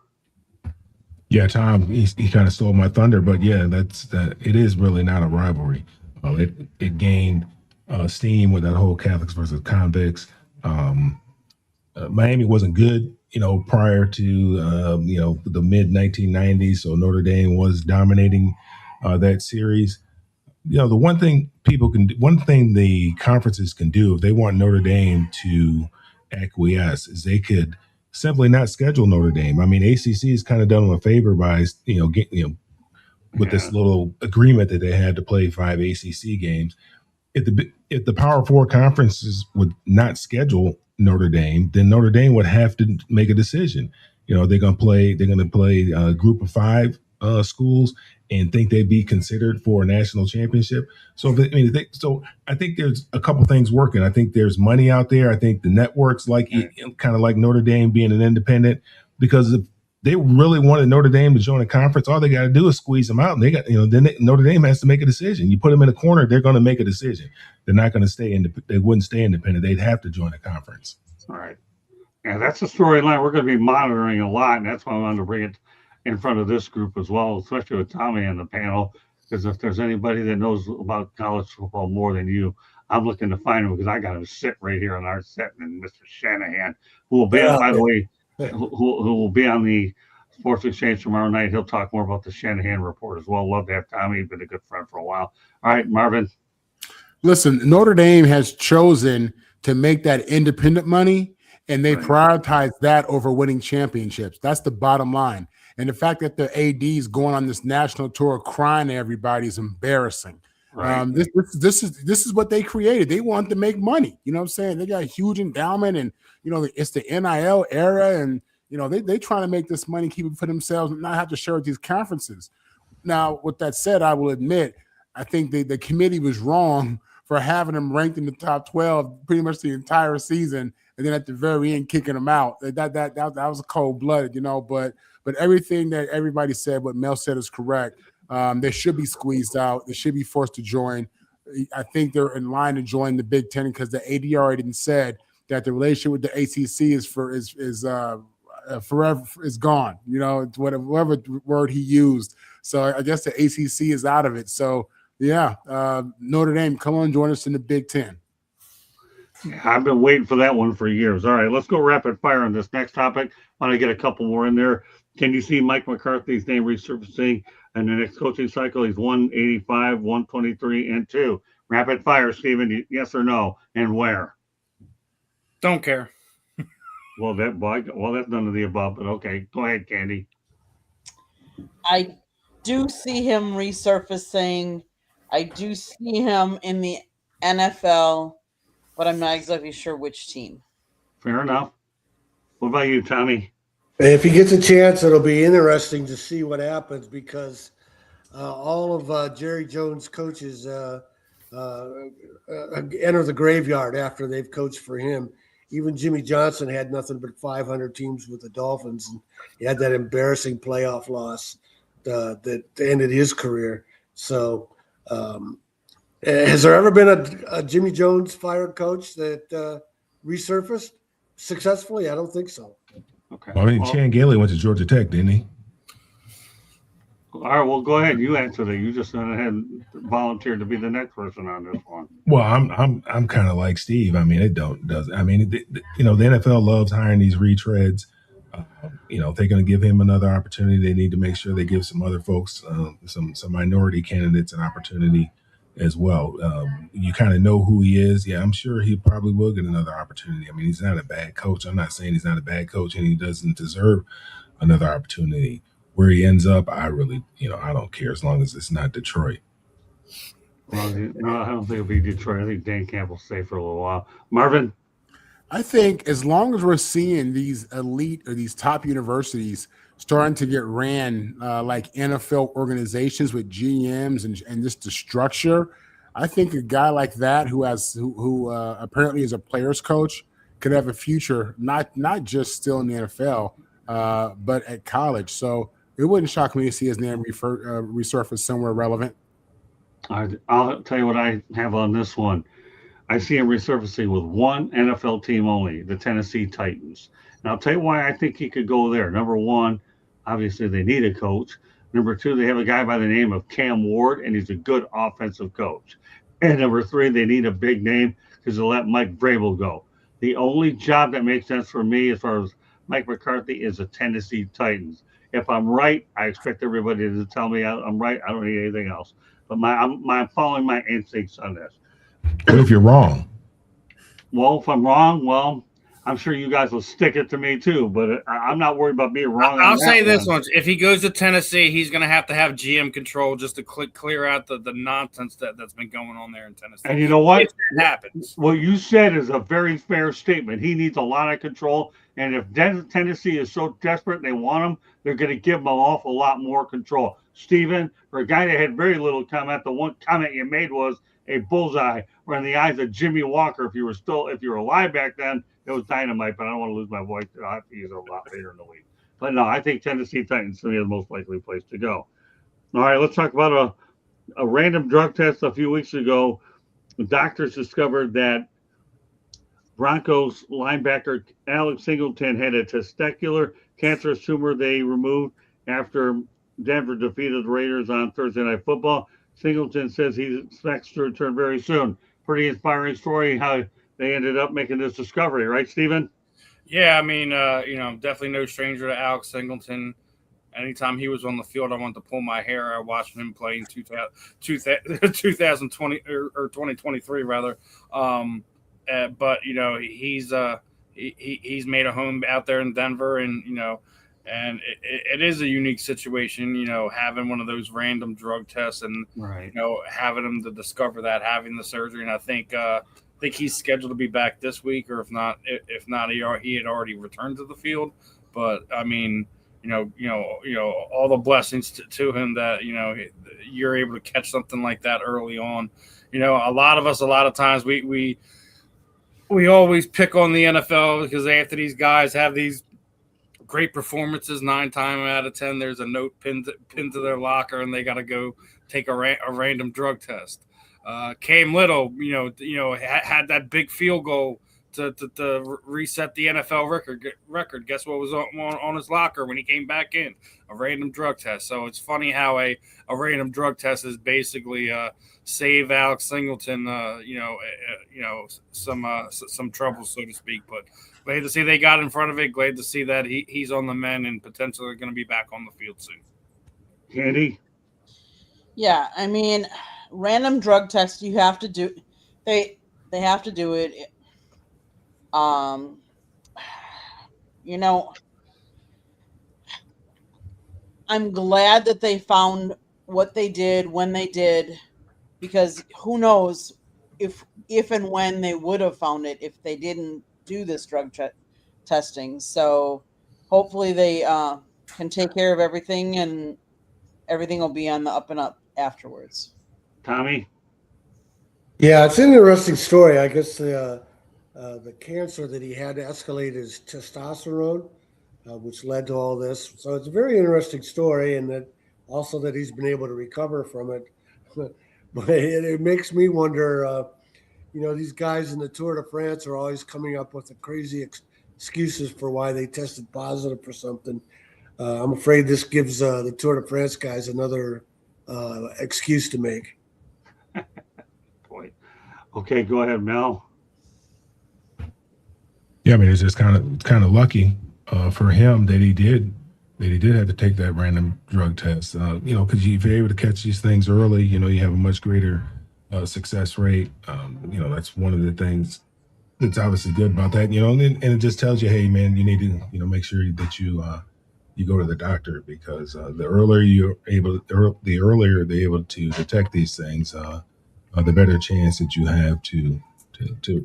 Yeah, Tom, he kind of stole my thunder, but yeah, it is really not a rivalry. It gained steam with that whole Catholics versus convicts. Miami wasn't good, prior to the mid 1990s. So Notre Dame was dominating that series. The one thing the conferences can do if they want Notre Dame to acquiesce is they could simply not schedule Notre Dame. I mean, ACC has kind of done them a favor by with this little agreement that they had to play 5 ACC games. If the Power Four conferences would not schedule Notre Dame, then Notre Dame would have to make a decision. They're going to play a group of 5 schools and think they'd be considered for a national championship. So I think there's a couple things working. I think there's money out there. I think the networks kind of like Notre Dame being an independent, because if they really wanted Notre Dame to join a conference, all they got to do is squeeze them out. And they got, Notre Dame has to make a decision. You put them in a corner, they're going to make a decision. They're not going to stay they wouldn't stay independent. They'd have to join a conference. All right. Yeah, that's a storyline we're going to be monitoring a lot, and that's why I wanted to bring it in front of this group as well, especially with Tommy on the panel, because if there's anybody that knows about college football more than you, I'm looking to find him, because I got him sit right here on our set, and Mr. Shanahan, who will be, by the way, who will be on the Sports Exchange tomorrow night. He'll talk more about the Shanahan report as well. Love to have Tommy. He's been a good friend for a while. All right, Marvin. Listen, Notre Dame has chosen to make that independent money, and they prioritize that over winning championships. That's the bottom line. And the fact that the AD is going on this national tour crying to everybody is embarrassing. Right. This is what they created. They want to make money. You know what I'm saying? They got a huge endowment, and it's the NIL era, and they trying to make this money, keep it for themselves, and not have to share with these conferences. Now, with that said, I will admit, I think the committee was wrong for having them ranked in the top 12 pretty much the entire season, and then at the very end kicking them out. That was a cold-blooded, but everything that everybody said, what Mel said is correct. They should be squeezed out. They should be forced to join. I think they're in line to join the Big Ten, because the AD already said that the relationship with the ACC is forever, is gone. It's whatever word he used. So I guess the ACC is out of it. So yeah, Notre Dame, come on, join us in the Big Ten. I've been waiting for that one for years. All right, let's go rapid fire on this next topic. I want to get a couple more in there. Can you see Mike McCarthy's name resurfacing in the next coaching cycle? He's 185, 123, and 2. Rapid fire, Stephen. Yes or no, and where? Don't care. Well, that's none of the above. But okay, go ahead, Candy. I do see him resurfacing. I do see him in the NFL, but I'm not exactly sure which team. Fair enough. What about you, Tommy? If he gets a chance, it'll be interesting to see what happens, because all of Jerry Jones' coaches enter the graveyard after they've coached for him. Even Jimmy Johnson had nothing but 500 teams with the Dolphins, and he had that embarrassing playoff loss that ended his career. So, has there ever been a Jimmy Jones fired coach that resurfaced successfully? I don't think so. Okay. Well, I mean, Chan Gailey went to Georgia Tech, didn't he? All right. Well, go ahead. You answer that. You just went ahead and volunteered to be the next person on this one. Well, I'm kind of like Steve. I mean, it does. I mean, the NFL loves hiring these retreads. They're going to give him another opportunity. They need to make sure they give some other folks, some minority candidates, an opportunity as well. You kind of know who he is. Yeah, I'm sure he probably will get another opportunity. I mean, he's not a bad coach. I'm not saying he's not a bad coach, and he doesn't deserve another opportunity. Where he ends up, I really, I don't care as long as it's not Detroit. Well, no, I don't think it'll be Detroit. I think Dan Campbell'll stay for a little while. Marvin? I think as long as we're seeing these elite or these top universities starting to get ran like NFL organizations with GMs and just the structure, I think a guy like that who apparently is a player's coach could have a future, not just still in the NFL, but at college. So it wouldn't shock me to see his name resurface somewhere relevant. I'll tell you what I have on this one. I see him resurfacing with one NFL team only, the Tennessee Titans. And I'll tell you why I think he could go there. Number one, obviously they need a coach. Number two, they have a guy by the name of Cam Ward, and he's a good offensive coach. And number three, they need a big name because they'll let Mike Vrabel go. The only job that makes sense for me as far as Mike McCarthy is the Tennessee Titans. If I'm right, I expect everybody to tell me I'm right. I don't need anything else. But I'm following my instincts on this. What if you're wrong? Well, if I'm wrong, well, I'm sure you guys will stick it to me too. But I'm not worried about being wrong. I'll say this one: if he goes to Tennessee, he's going to have GM control just to clear out the nonsense that's been going on there in Tennessee. And you know what? If that happens. What you said is a very fair statement. He needs a lot of control, and if Tennessee is so desperate they want him, they're going to give him an awful lot more control. Steven, for a guy that had very little comment, the one comment you made was a bullseye, where in the eyes of Jimmy Walker, if you were alive back then, it was dynamite. But I don't want to lose my voice. I'll have to use it a lot later in the week. But no, I think Tennessee Titans to me is the most likely place to go. All right, let's talk about a random drug test a few weeks ago. The doctors discovered that Broncos linebacker Alex Singleton had a testicular cancerous tumor they removed after Denver defeated the Raiders on Thursday Night Football. Singleton says he expects to return very soon. Pretty inspiring story how they ended up making this discovery, right, Steven? Yeah, I mean, definitely no stranger to Alex Singleton. Anytime he was on the field, I wanted to pull my hair out watching him play in 2020 or 2023 rather. But he's made a home out there in Denver, and and it is a unique situation, having one of those random drug tests and right. Having him to discover that, having the surgery, and I think he's scheduled to be back this week, or if not, he had already returned to the field. But I mean, all the blessings to him that you're able to catch something like that early on. A lot of times we always pick on the NFL because after these guys have these great performances, 9 times out of 10, there's a note pinned to their locker, and they got to go take a random drug test. Cam Little, had that big field goal to reset the NFL record. Guess what was on his locker when he came back in? A random drug test. So it's funny how a random drug test is basically save Alex Singleton, some trouble, so to speak. But glad to see they got in front of it. Glad to see that he's on the mend and potentially going to be back on the field soon. Candy? Yeah, I mean, random drug test, you have to do. They have to do it. I'm glad that they found what they did when they did, because who knows if and when they would have found it if they didn't do this drug testing. So hopefully they can take care of everything, and everything will be on the up and up afterwards. Tommy? Yeah, it's an interesting story. I guess the cancer that he had escalated his testosterone, which led to all this. So it's a very interesting story, and that also that he's been able to recover from it. But it makes me wonder. These guys in the Tour de France are always coming up with the crazy excuses for why they tested positive for something. I'm afraid this gives the Tour de France guys another excuse to make. Boy. Okay, go ahead, Mel. Yeah, I mean, it's just kind of lucky for him that he did have to take that random drug test. Because if you're able to catch these things early, you have a much greater success rate. That's one of the things that's obviously good about that. And it just tells you, hey, man, you need to make sure that you go to the doctor, because the earlier the earlier they're able to detect these things, the better chance that you have to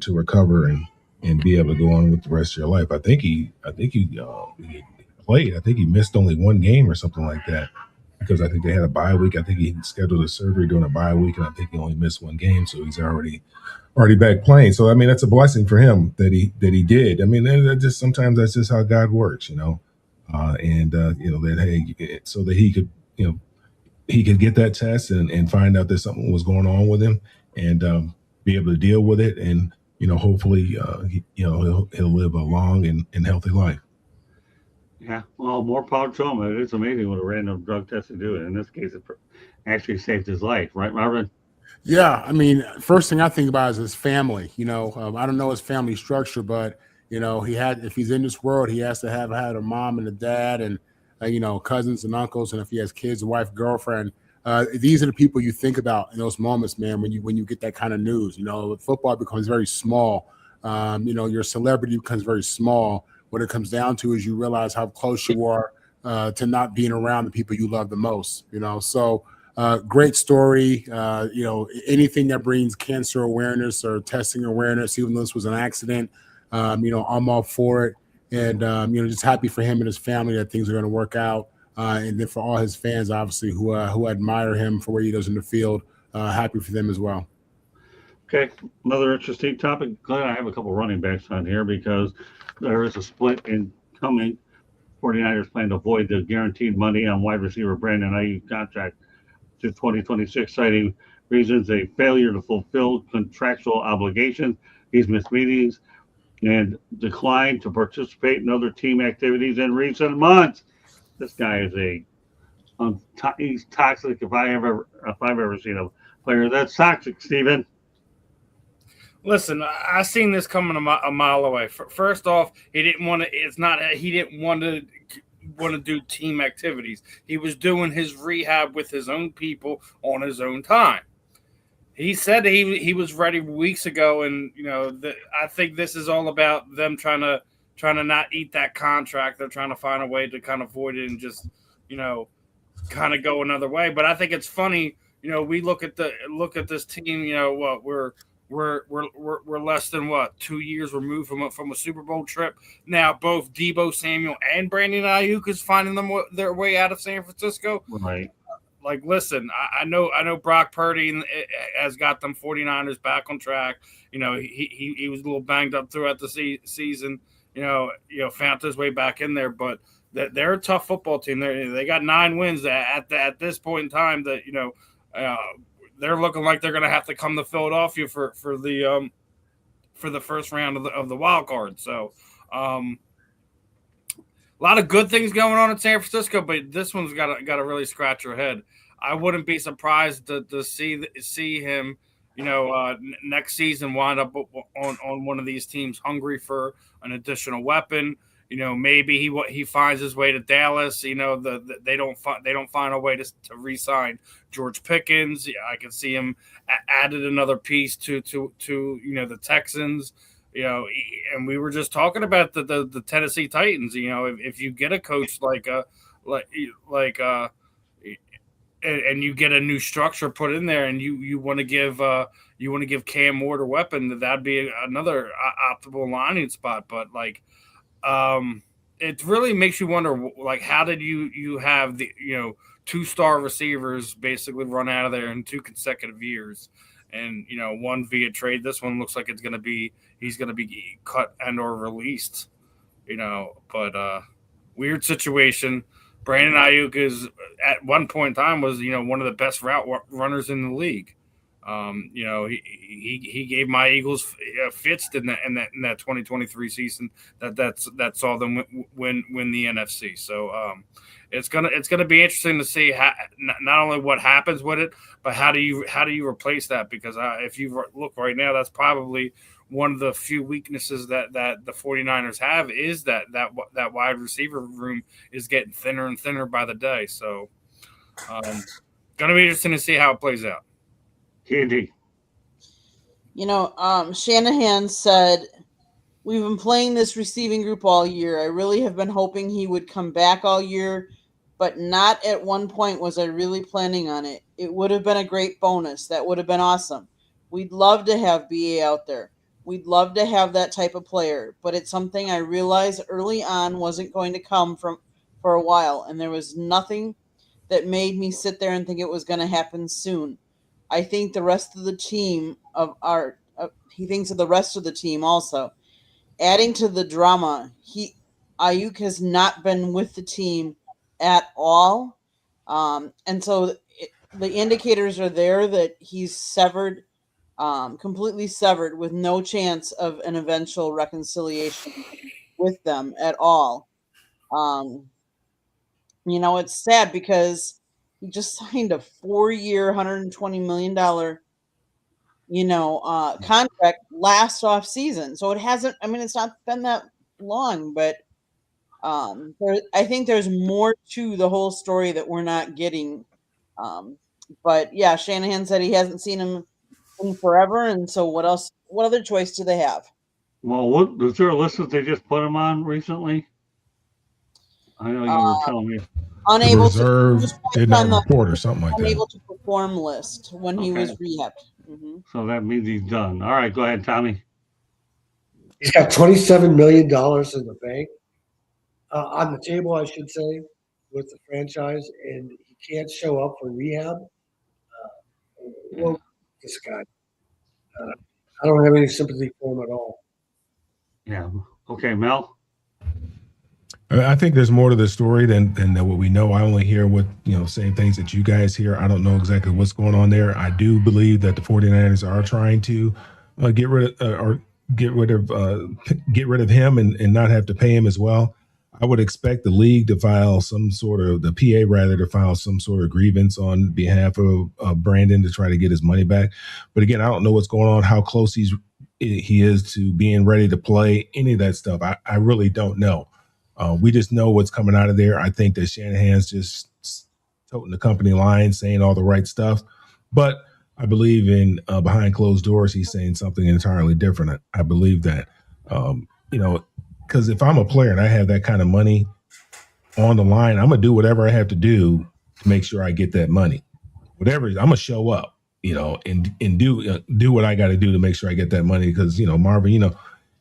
recover and be able to go on with the rest of your life. He played. I think he missed only one game or something like that, because I think they had a bye week. I think he scheduled a surgery during a bye week, and I think he only missed one game, so he's already back playing. So I mean, that's a blessing for him that he did. I mean, that just sometimes that's just how God works. And that, hey, so that he could get that test and find out that something was going on with him, and be able to deal with it, and hopefully he'll live a long and healthy life. Yeah, well, more power to him. It is amazing what a random drug test can do. In this case, it actually saved his life, right, Marvin? Yeah, I mean, first thing I think about is his family. I don't know his family structure, but if he's in this world, he has to have had a mom and a dad, and cousins and uncles, and if he has kids, a wife, girlfriend. These are the people you think about in those moments, man. When you get that kind of news, football becomes very small. Your celebrity becomes very small. What it comes down to is you realize how close you are to not being around the people you love the most. So. Great story. Anything that brings cancer awareness or testing awareness, even though this was an accident, I'm all for it. And, just happy for him and his family that things are going to work out. And then for all his fans, obviously, who admire him for what he does in the field, happy for them as well. Okay, another interesting topic. Glenn, I have a couple running backs on here because there is a split in coming. 49ers plan to avoid the guaranteed money on wide receiver Brandon Ayuk contract to 2026, citing reasons a failure to fulfill contractual obligations. He's missed meetings and declined to participate in other team activities in recent months. This guy is he's toxic if I've ever seen a player that's toxic, Steven. Listen, I seen this coming a mile away. First off, he didn't want to. It's not he didn't want to do team activities. He was doing his rehab with his own people on his own time. He said he was ready weeks ago, and I think this is all about them trying to not eat that contract. They're trying to find a way to kind of avoid it and just you know kind of go another way. But I think it's funny. We look at this team. What we're less than 2 years removed from a Super Bowl trip. Now both Debo Samuel and Brandon Ayuk is finding their way out of San Francisco. Right. Like, listen, I know Brock Purdy has got them 49ers back on track. He was a little banged up throughout the season. Found his way back in there, but they're a tough football team. They got 9 wins at this point in time. That they're looking like they're going to have to come to Philadelphia for the first round of the wild card. So, a lot of good things going on in San Francisco, but this one's got to really scratch your head. I wouldn't be surprised to see him, next season wind up on one of these teams hungry for an additional weapon. Maybe he finds his way to Dallas. They don't find a way to re-sign George Pickens. I can see him added another piece to the Texans. And we were just talking about the Tennessee Titans. If you get a coach and you get a new structure put in there, and you want to give Cam Ward a weapon, that'd be another optimal lining spot. But it really makes you wonder, how did you have the 2-star receivers basically run out of there in 2 consecutive years, and one via trade. This one looks like he's going to be cut and or released. But weird situation. Brandon Ayuk is at one point in time was one of the best route runners in the league. He gave my Eagles fits in that 2023 season that saw them win the NFC. So it's gonna be interesting to see not only what happens with it, but how do you replace that? Because if you look right now, that's probably one of the few weaknesses that the 49ers have is that wide receiver room is getting thinner and thinner by the day. So gonna be interesting to see how it plays out. Candy. Shanahan said, "We've been playing this receiving group all year. I really have been hoping he would come back all year, but not at one point was I really planning on it. It would have been a great bonus. That would have been awesome. We'd love to have BA out there. We'd love to have that type of player, but it's something I realized early on wasn't going to come for a while, and there was nothing that made me sit there and think it was going to happen soon. I think the rest of the team he thinks of the rest of the team also. Adding to the drama, Ayuk has not been with the team at all, and so the indicators are there that he's severed, completely severed, with no chance of an eventual reconciliation with them at all. It's sad because he just signed a 4-year, $120 million, contract last off season. So it hasn't, it's not been that long, but I think there's more to the whole story that we're not getting. But yeah, Shanahan said he hasn't seen him in forever. And so what other choice do they have? Well, is there a list that they just put him on recently? I know you were telling me. Unable to did not report or something like that. Unable to perform list when he was rehabbed. Mm-hmm. So that means he's done. All right, go ahead, Tommy. He's got $27 million in the bank, on the table, I should say, with the franchise, and he can't show up for rehab. Well, this guy, I don't have any sympathy for him at all. Yeah. Okay, Mel. I think there's more to the story than what we know. I only hear same things that you guys hear. I don't know exactly what's going on there. I do believe that the 49ers are trying to get rid of him and not have to pay him as well. I would expect the league to file the PA to file some sort of grievance on behalf of Brandon to try to get his money back. But again, I don't know what's going on, how close he is to being ready to play, any of that stuff. I really don't know. We just know what's coming out of there. I think that Shanahan's just toting the company line, saying all the right stuff. But I believe in behind closed doors, he's saying something entirely different. I believe that, because if I'm a player and I have that kind of money on the line, I'm going to do whatever I have to do to make sure I get that money. Whatever, I'm going to show up, and do what I got to do to make sure I get that money. Because, Marvin,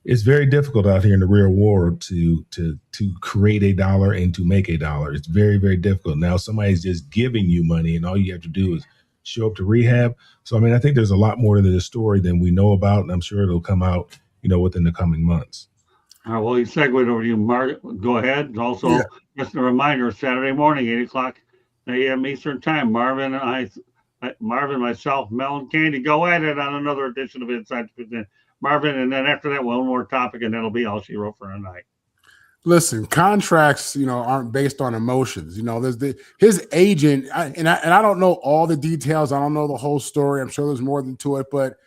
it's very difficult out here in the real world to create a dollar and to make a dollar. It's very, very difficult. Now somebody's just giving you money and all you have to do is show up to rehab. So, I think there's a lot more to this story than we know about, and I'm sure it'll come out, within the coming months. All right, well, you segued over to you, Mark. Go ahead. Also, just a reminder, Saturday morning, 8 o'clock a.m. Eastern Time, Marvin, myself, Mel, and Candy go at it on another edition of Inside the 15. Marvin, and then after that, one more topic, and that'll be all she wrote for tonight. Listen, contracts, aren't based on emotions. There's his agent, and I don't know all the details. I don't know the whole story. I'm sure there's more than to it, but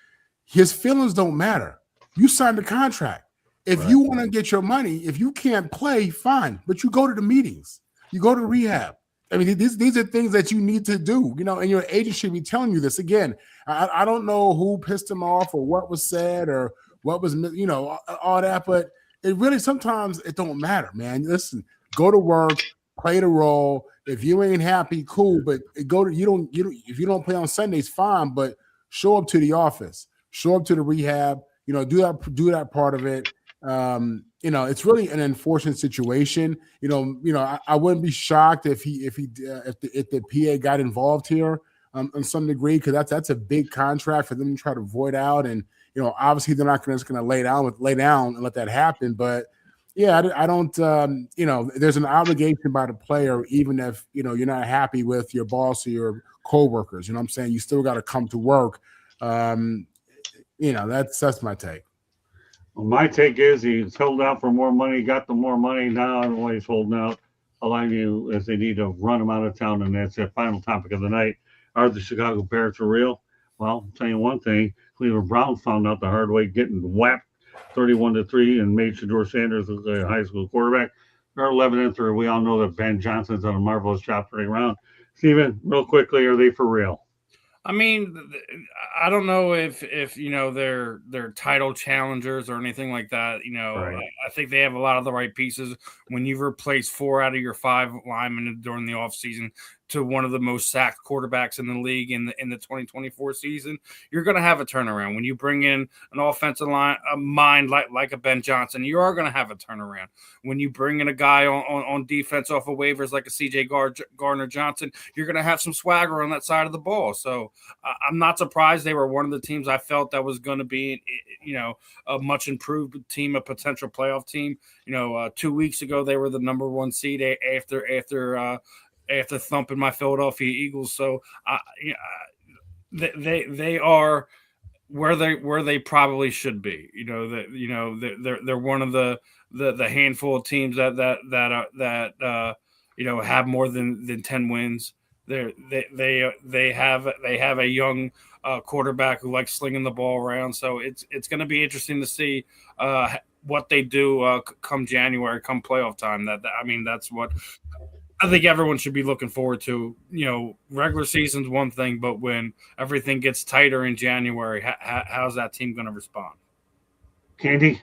his feelings don't matter. You signed a contract. If you want to get your money, if you can't play, fine, but you go to the meetings, you go to rehab. These are things that you need to do, and your agent should be telling you this. Again, I don't know who pissed him off or what was said or what was, all that, but it really, sometimes it don't matter, man. Listen, go to work, play the role. If you ain't happy, cool, but if you don't play on Sundays, fine, but show up to the office, show up to the rehab, do that part of it. It's really an unfortunate situation. I wouldn't be shocked if the PA got involved here. on some degree, because that's a big contract for them to try to void out. And obviously they're not just going to lay down and let that happen. But yeah, I don't. There's an obligation by the player, even if you're not happy with your boss or your coworkers. You know what I'm saying? You still got to come to work. That's my take. Well, my take is he's held out for more money, got the more money. Now I don't know why he's holding out. Allowing you as they need to run him out of town, and that's the final topic of the night. Are the Chicago Bears for real? Well, I'll tell you one thing: Cleveland Browns found out the hard way, getting whacked 31-3, and made Shedeur Sanders a high school quarterback. They're 11-3. We all know that Ben Johnson's done a marvelous job turning around. Steven, real quickly, are they for real? I mean, I don't know if they're title challengers or anything like that. Right. I think they have a lot of the right pieces. When you've replaced 4 out of your 5 linemen during the offseason to one of the most sacked quarterbacks in the league in the 2024 season, you're going to have a turnaround. When you bring in an offensive line, a mind like a Ben Johnson, you are going to have a turnaround. When you bring in a guy on defense off of waivers like a C.J. Gardner-Johnson, you're going to have some swagger on that side of the ball. So I'm not surprised they were one of the teams I felt that was going to be, a much improved team, a potential playoff team. 2 weeks ago they were the number 1 seed after thumping my Philadelphia Eagles. So they are where they probably should be. They're one of the handful of teams that have more than 10 wins. They have a young quarterback who likes slinging the ball around. So it's going to be interesting to see what they do come January, come playoff time. That's what I think everyone should be looking forward to. Regular season's one thing, but when everything gets tighter in January, how's that team going to respond? Candy?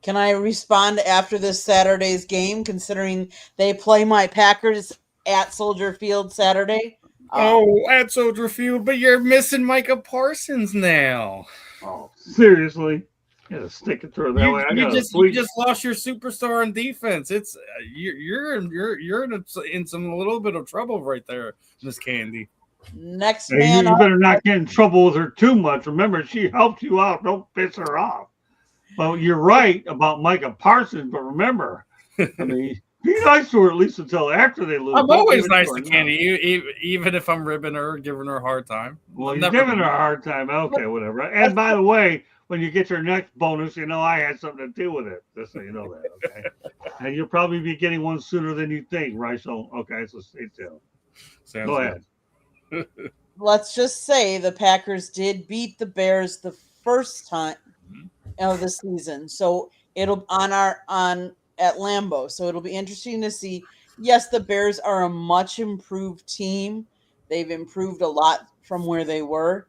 Can I respond after this Saturday's game, considering they play my Packers at Soldier Field Saturday? At Soldier Field, but you're missing Micah Parsons now. Oh, seriously? Yeah, stick it through that way. You just lost your superstar on defense. It's you're in some little bit of trouble right there, Miss Candy. Next hey, man, you better not get in trouble with her too much. Remember, she helped you out. Don't piss her off. Well, you're right about Micah Parsons, but remember, be nice to her at least until after they lose. I'm always nice to Candy, even if I'm ribbing her, giving her a hard time. Well, you're giving her a hard time. Okay, whatever. And by the way, when you get your next bonus, I had something to do with it. Just so you know that, okay? And you'll probably be getting one sooner than you think, right? So, okay, so stay tuned. Go ahead. Let's just say the Packers did beat the Bears the first time of the season. So it'll at Lambeau. So it'll be interesting to see. Yes, the Bears are a much improved team. They've improved a lot from where they were.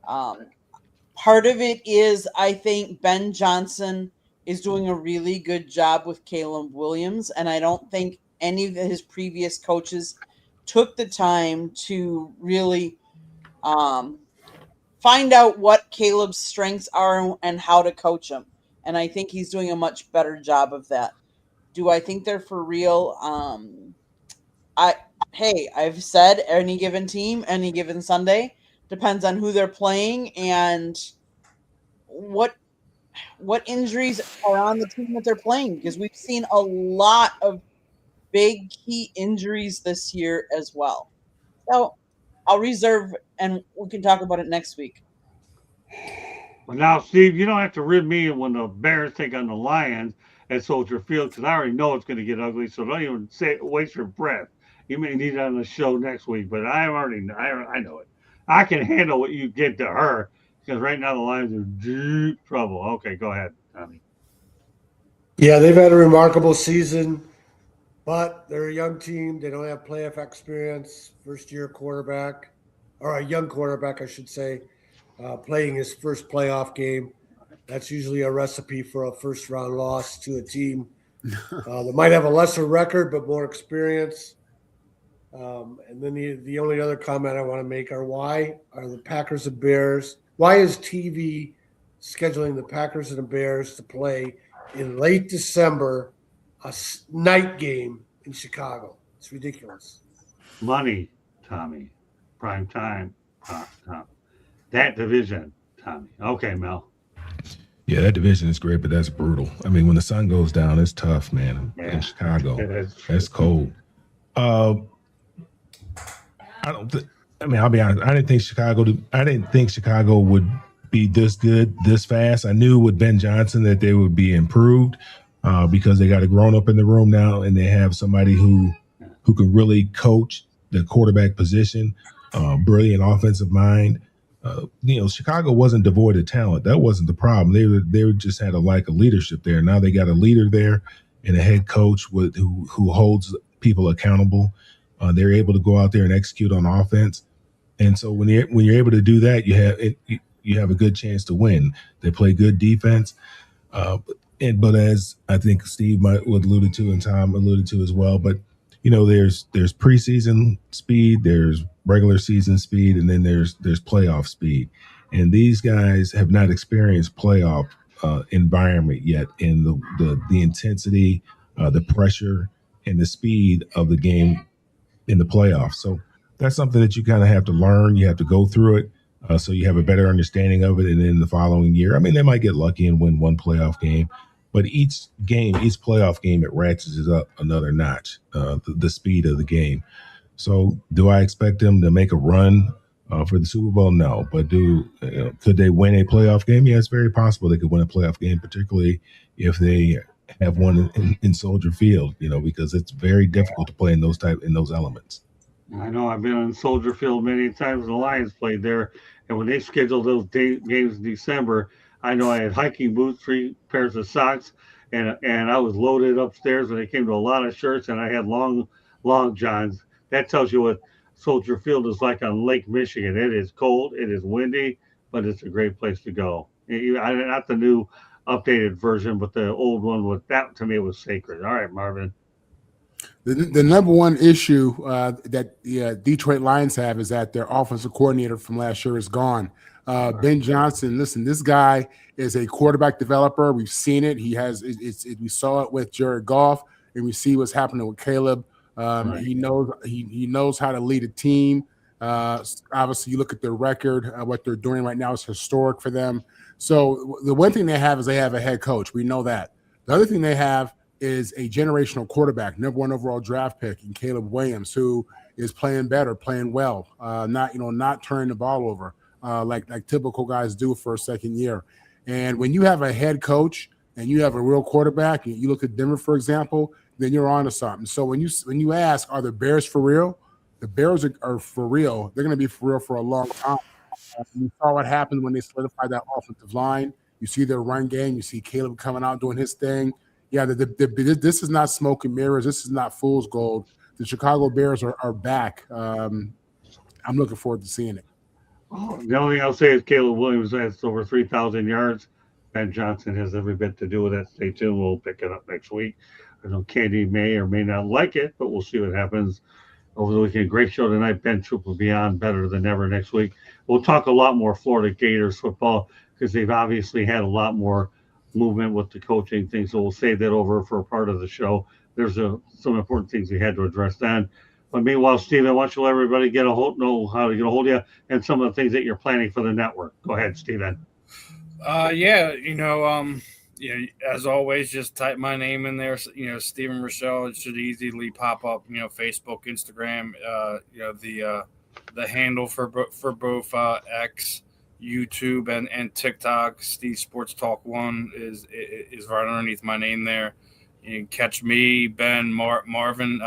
Part of it is, I think Ben Johnson is doing a really good job with Caleb Williams, and I don't think any of his previous coaches took the time to really find out what Caleb's strengths are and how to coach him. And I think he's doing a much better job of that. Do I think they're for real? I've said any given team, any given Sunday, depends on who they're playing and what injuries are on the team that they're playing, because we've seen a lot of big key injuries this year as well. So I'll reserve and we can talk about it next week. But now, Steve, you don't have to rib me when the Bears take on the Lions at Soldier Field, because I already know it's going to get ugly. So don't even waste your breath. You may need it on the show next week, but I know it. I can handle what you get to her, because right now the Lions are in deep trouble. Okay, go ahead, Tommy. Yeah, they've had a remarkable season, but they're a young team. They don't have playoff experience. First-year quarterback, or a young quarterback, I should say, playing his first playoff game. That's usually a recipe for a first-round loss to a team that might have a lesser record but more experience. And then the only other comment I want to make are, why are the Packers and Bears? Why is TV scheduling the Packers and the Bears to play in late December, a night game in Chicago? It's ridiculous. Money, Tommy. prime time. That division, Tommy. Okay, Mel. Yeah, that division is great, but that's brutal. I mean, when the sun goes down, it's tough, man. In Chicago, that's cold. I don't. I mean, I'll be honest. I didn't think Chicago would be this good this fast. I knew with Ben Johnson that they would be improved because they got a grown up in the room now, and they have somebody who can really coach the quarterback position. Brilliant offensive mind. Chicago wasn't devoid of talent. That wasn't the problem. They just had a lack of leadership there. Now they got a leader there and a head coach who holds people accountable. They're able to go out there and execute on offense. And so when you're able to do that, you have a good chance to win. They play good defense. But as I think Steve would alluded to and Tom alluded to as well, but there's preseason speed, there's regular season speed, and then there's playoff speed. And these guys have not experienced playoff environment yet in the intensity, the pressure, and the speed of the game in the playoffs. So that's something that you kind of have to learn. You have to go through it so you have a better understanding of it. And then the following year, I mean, they might get lucky and win one playoff game, but each playoff game, it ratchets it up another notch, the speed of the game. So do I expect them to make a run for the Super Bowl? No. But could they win a playoff game? Yeah, it's very possible they could win a playoff game, particularly if they have one in Soldier Field, because it's very difficult to play in those elements. I know I've been in Soldier Field many times. The Lions played there, and when they scheduled those games in December, I know I had hiking boots, 3 pairs of socks, and I was loaded upstairs when it came to a lot of shirts, and I had long johns. That tells you what Soldier Field is like on Lake Michigan. It is cold, it is windy, but it's a great place to go. Not the new updated version, but the old one that to me was sacred. All right, Marvin. The number one issue that the Detroit Lions have is that their offensive coordinator from last year is gone. Ben Johnson, listen, this guy is a quarterback developer. We've seen it. We saw it with Jared Goff, and we see what's happening with Caleb. Right. He knows how to lead a team. Obviously, you look at their record. What they're doing right now is historic for them. So the one thing they have is they have a head coach. We know that. The other thing they have is a generational quarterback, number 1 overall draft pick in Caleb Williams, who is playing better, playing well, not turning the ball over like typical guys do for a second year. And when you have a head coach and you have a real quarterback, and you look at Denver, for example, then you're on to something. So when you ask, are the Bears for real? The Bears are for real. They're going to be for real for a long time. You saw what happened when they solidified that offensive line. You see their run game. You see Caleb coming out doing his thing. Yeah, this is not smoke and mirrors. This is not fool's gold. The Chicago Bears are back. I'm looking forward to seeing it. The only thing I'll say is Caleb Williams has over 3,000 yards. Ben Johnson has every bit to do with that. Stay tuned. We'll pick it up next week. I know Candy may or may not like it, but we'll see what happens over the weekend. Great show tonight. Ben Troop will be on better than ever next week. We'll talk a lot more Florida Gators football because they've obviously had a lot more movement with the coaching thing. So we'll save that over for a part of the show. There's some important things we had to address then. But meanwhile, Steven, why don't you let everybody know how to get a hold of you and some of the things that you're planning for the network. Go ahead, Steven. As always, just type my name in there. Steven Rochelle. It should easily pop up. Facebook, Instagram. The handle for both X, YouTube, and TikTok. Steve Sports Talk 1 is right underneath my name there. You can catch me, Ben, Marvin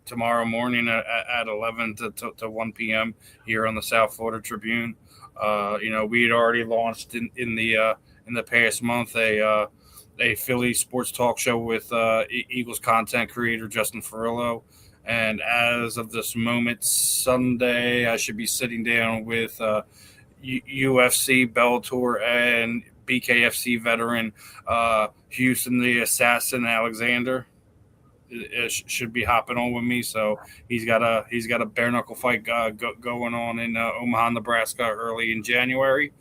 tomorrow morning at 11 to 1 p.m. here on the South Florida Tribune. We had already launched in the past month a Philly sports talk show with Eagles content creator Justin Ferrillo. And as of this moment, Sunday, I should be sitting down with UFC, Bellator, and BKFC veteran Houston the Assassin Alexander. Should be hopping on with me. So he's got a bare knuckle fight going on in Omaha, Nebraska, early in January.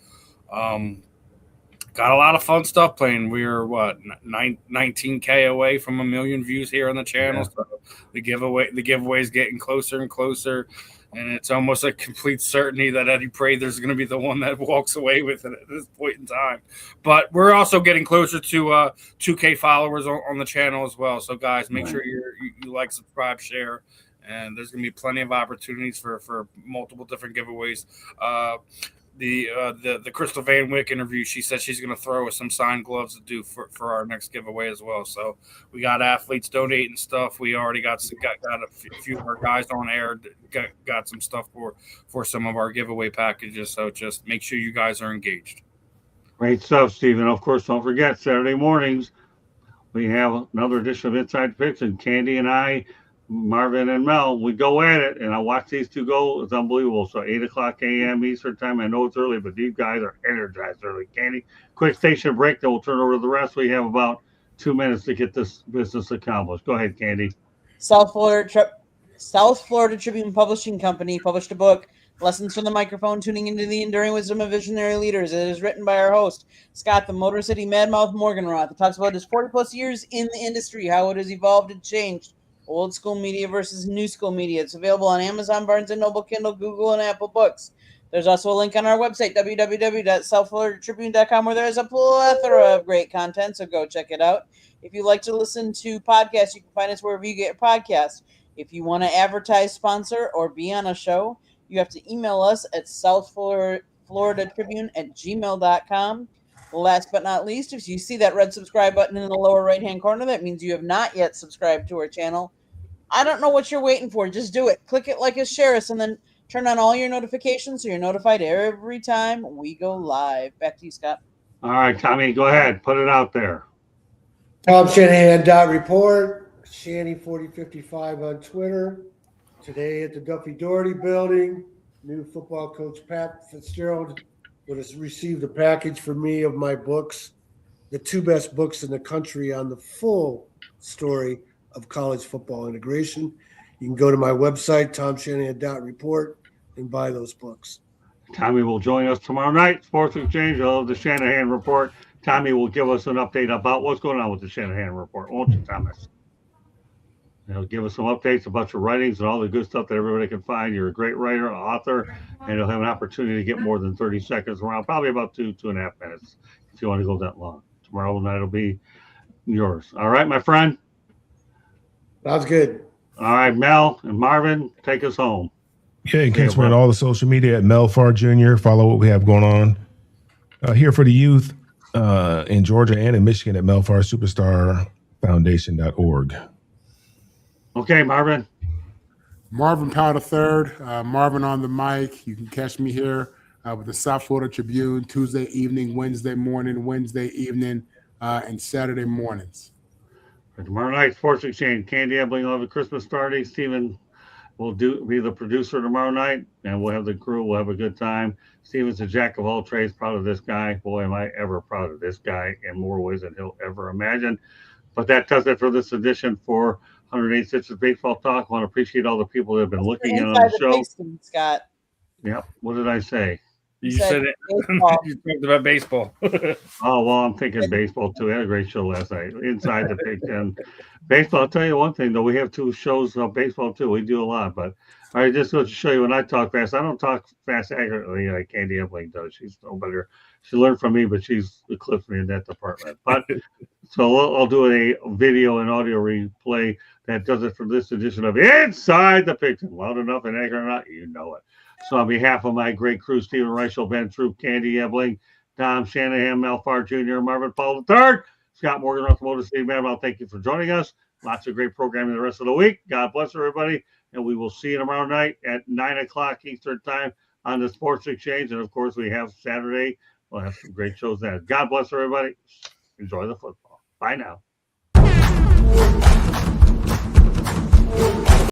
Got a lot of fun stuff playing. We're 19K away from 1 million views here on the channel. Yeah. So the giveaway is getting closer and closer. and it's almost a complete certainty that Eddie Prather's going to be the one that walks away with it at this point in time. But we're also getting closer to 2K followers on the channel as well. So, guys, make sure you like, subscribe, share, and there's going to be plenty of opportunities for multiple different giveaways. The Crystal Van Wyck interview, she said she's going to throw us some signed gloves to do for our next giveaway as well. So we got athletes donating stuff. We already got a few of our guys on air, got some stuff for some of our giveaway packages. So just make sure you guys are engaged. Great stuff, Stephen. Of course, don't forget, Saturday mornings, we have another edition of Inside Picks, and Candy and I, Marvin and Mel, we go at it, and I watch these two go. It's unbelievable. So 8 o'clock a.m. Eastern time. I know it's early, but these guys are energized early. Candy, quick station break, then we'll turn over to the rest. We have about 2 minutes to get this business accomplished. Go ahead, Candy. South Florida Tribune Publishing Company published a book, Lessons from the Microphone, Tuning into the Enduring Wisdom of Visionary Leaders. It is written by our host, Scott, the Motor City Madmouth Morganroth. It talks about his 40-plus years in the industry, how it has evolved and changed. Old school media versus new school media. It's available on Amazon, Barnes & Noble, Kindle, Google, and Apple Books. There's also a link on our website, www.southfloridatribune.com, where there is a plethora of great content, so go check it out. If you like to listen to podcasts, you can find us wherever you get your podcasts. If you want to advertise, sponsor, or be on a show, you have to email us at southfloridatribune@gmail.com. Last but not least, if you see that red subscribe button in the lower right-hand corner, that means you have not yet subscribed to our channel. I don't know what you're waiting for. Just do it. Click it, like us, share us, and then turn on all your notifications so you're notified every time we go live. Back to you, Scott. All right, Tommy, go ahead. Put it out there. Tom Shanahan .report, Shanny4055 on Twitter. Today at the Duffy Doherty building, new football coach Pat Fitzgerald would have received a package from me of my books, the 2 best books in the country on the full story of college football integration. You can go to my website, tomshanahan.report, and buy those books. Tommy will join us tomorrow night, Sports Exchange of the Shanahan Report. Tommy will give us an update about what's going on with the Shanahan Report, won't you, Thomas? He'll give us some updates about your writings and all the good stuff that everybody can find. You're a great writer, an author, and you'll have an opportunity to get more than 30 seconds around, probably about 2.5 minutes if you want to go that long. Tomorrow night will be yours. All right, my friend? Sounds good. All right, Mel and Marvin, take us home. Yeah, you can catch me on all the social media at Mel Farr Jr. Follow what we have going on here for the youth in Georgia and in Michigan at melfarsuperstarfoundation.org. Okay, Marvin. Marvin Powder III, Marvin on the mic. You can catch me here with the South Florida Tribune Tuesday evening, Wednesday morning, Wednesday evening, and Saturday mornings. For tomorrow night, Sports Exchange, Candy Ebling will have a Christmas party. Stephen will be the producer tomorrow night, and we'll have the crew. We'll have a good time. Stephen's a jack of all trades. Proud of this guy. Boy, am I ever proud of this guy in more ways than he'll ever imagine. But that does it for this edition for 108 Stitches Baseball Talk. I want to appreciate all the people that have been looking in on the show. Pigskin, Scott. Yep. What did I say? You said it. You talked about baseball. Oh, well, I'm thinking baseball, too. We had a great show last night. Inside the Big Ten. Baseball, I'll tell you one thing, though. We have 2 shows of baseball, too. We do a lot. But, all right, just to show you when I talk fast, I don't talk fast accurately like Candy Ebling does. She's no better. She learned from me, but she's eclipsed me in that department. But so I'll do a video and audio replay that does it for this edition of Inside the Big Ten. Loud enough and accurate or not, you know it. So on behalf of my great crew, Stephen Reichel, Ben Troop, Candy Ebling, Tom Shanahan, Mel Farr Jr., Marvin Paul III, Scott Morgan, Motor City Madmouth, thank you for joining us. Lots of great programming the rest of the week. God bless everybody, and we will see you tomorrow night at 9 o'clock Eastern Time on the Sports Exchange. And, of course, we have Saturday. We'll have some great shows then. God bless everybody. Enjoy the football. Bye now.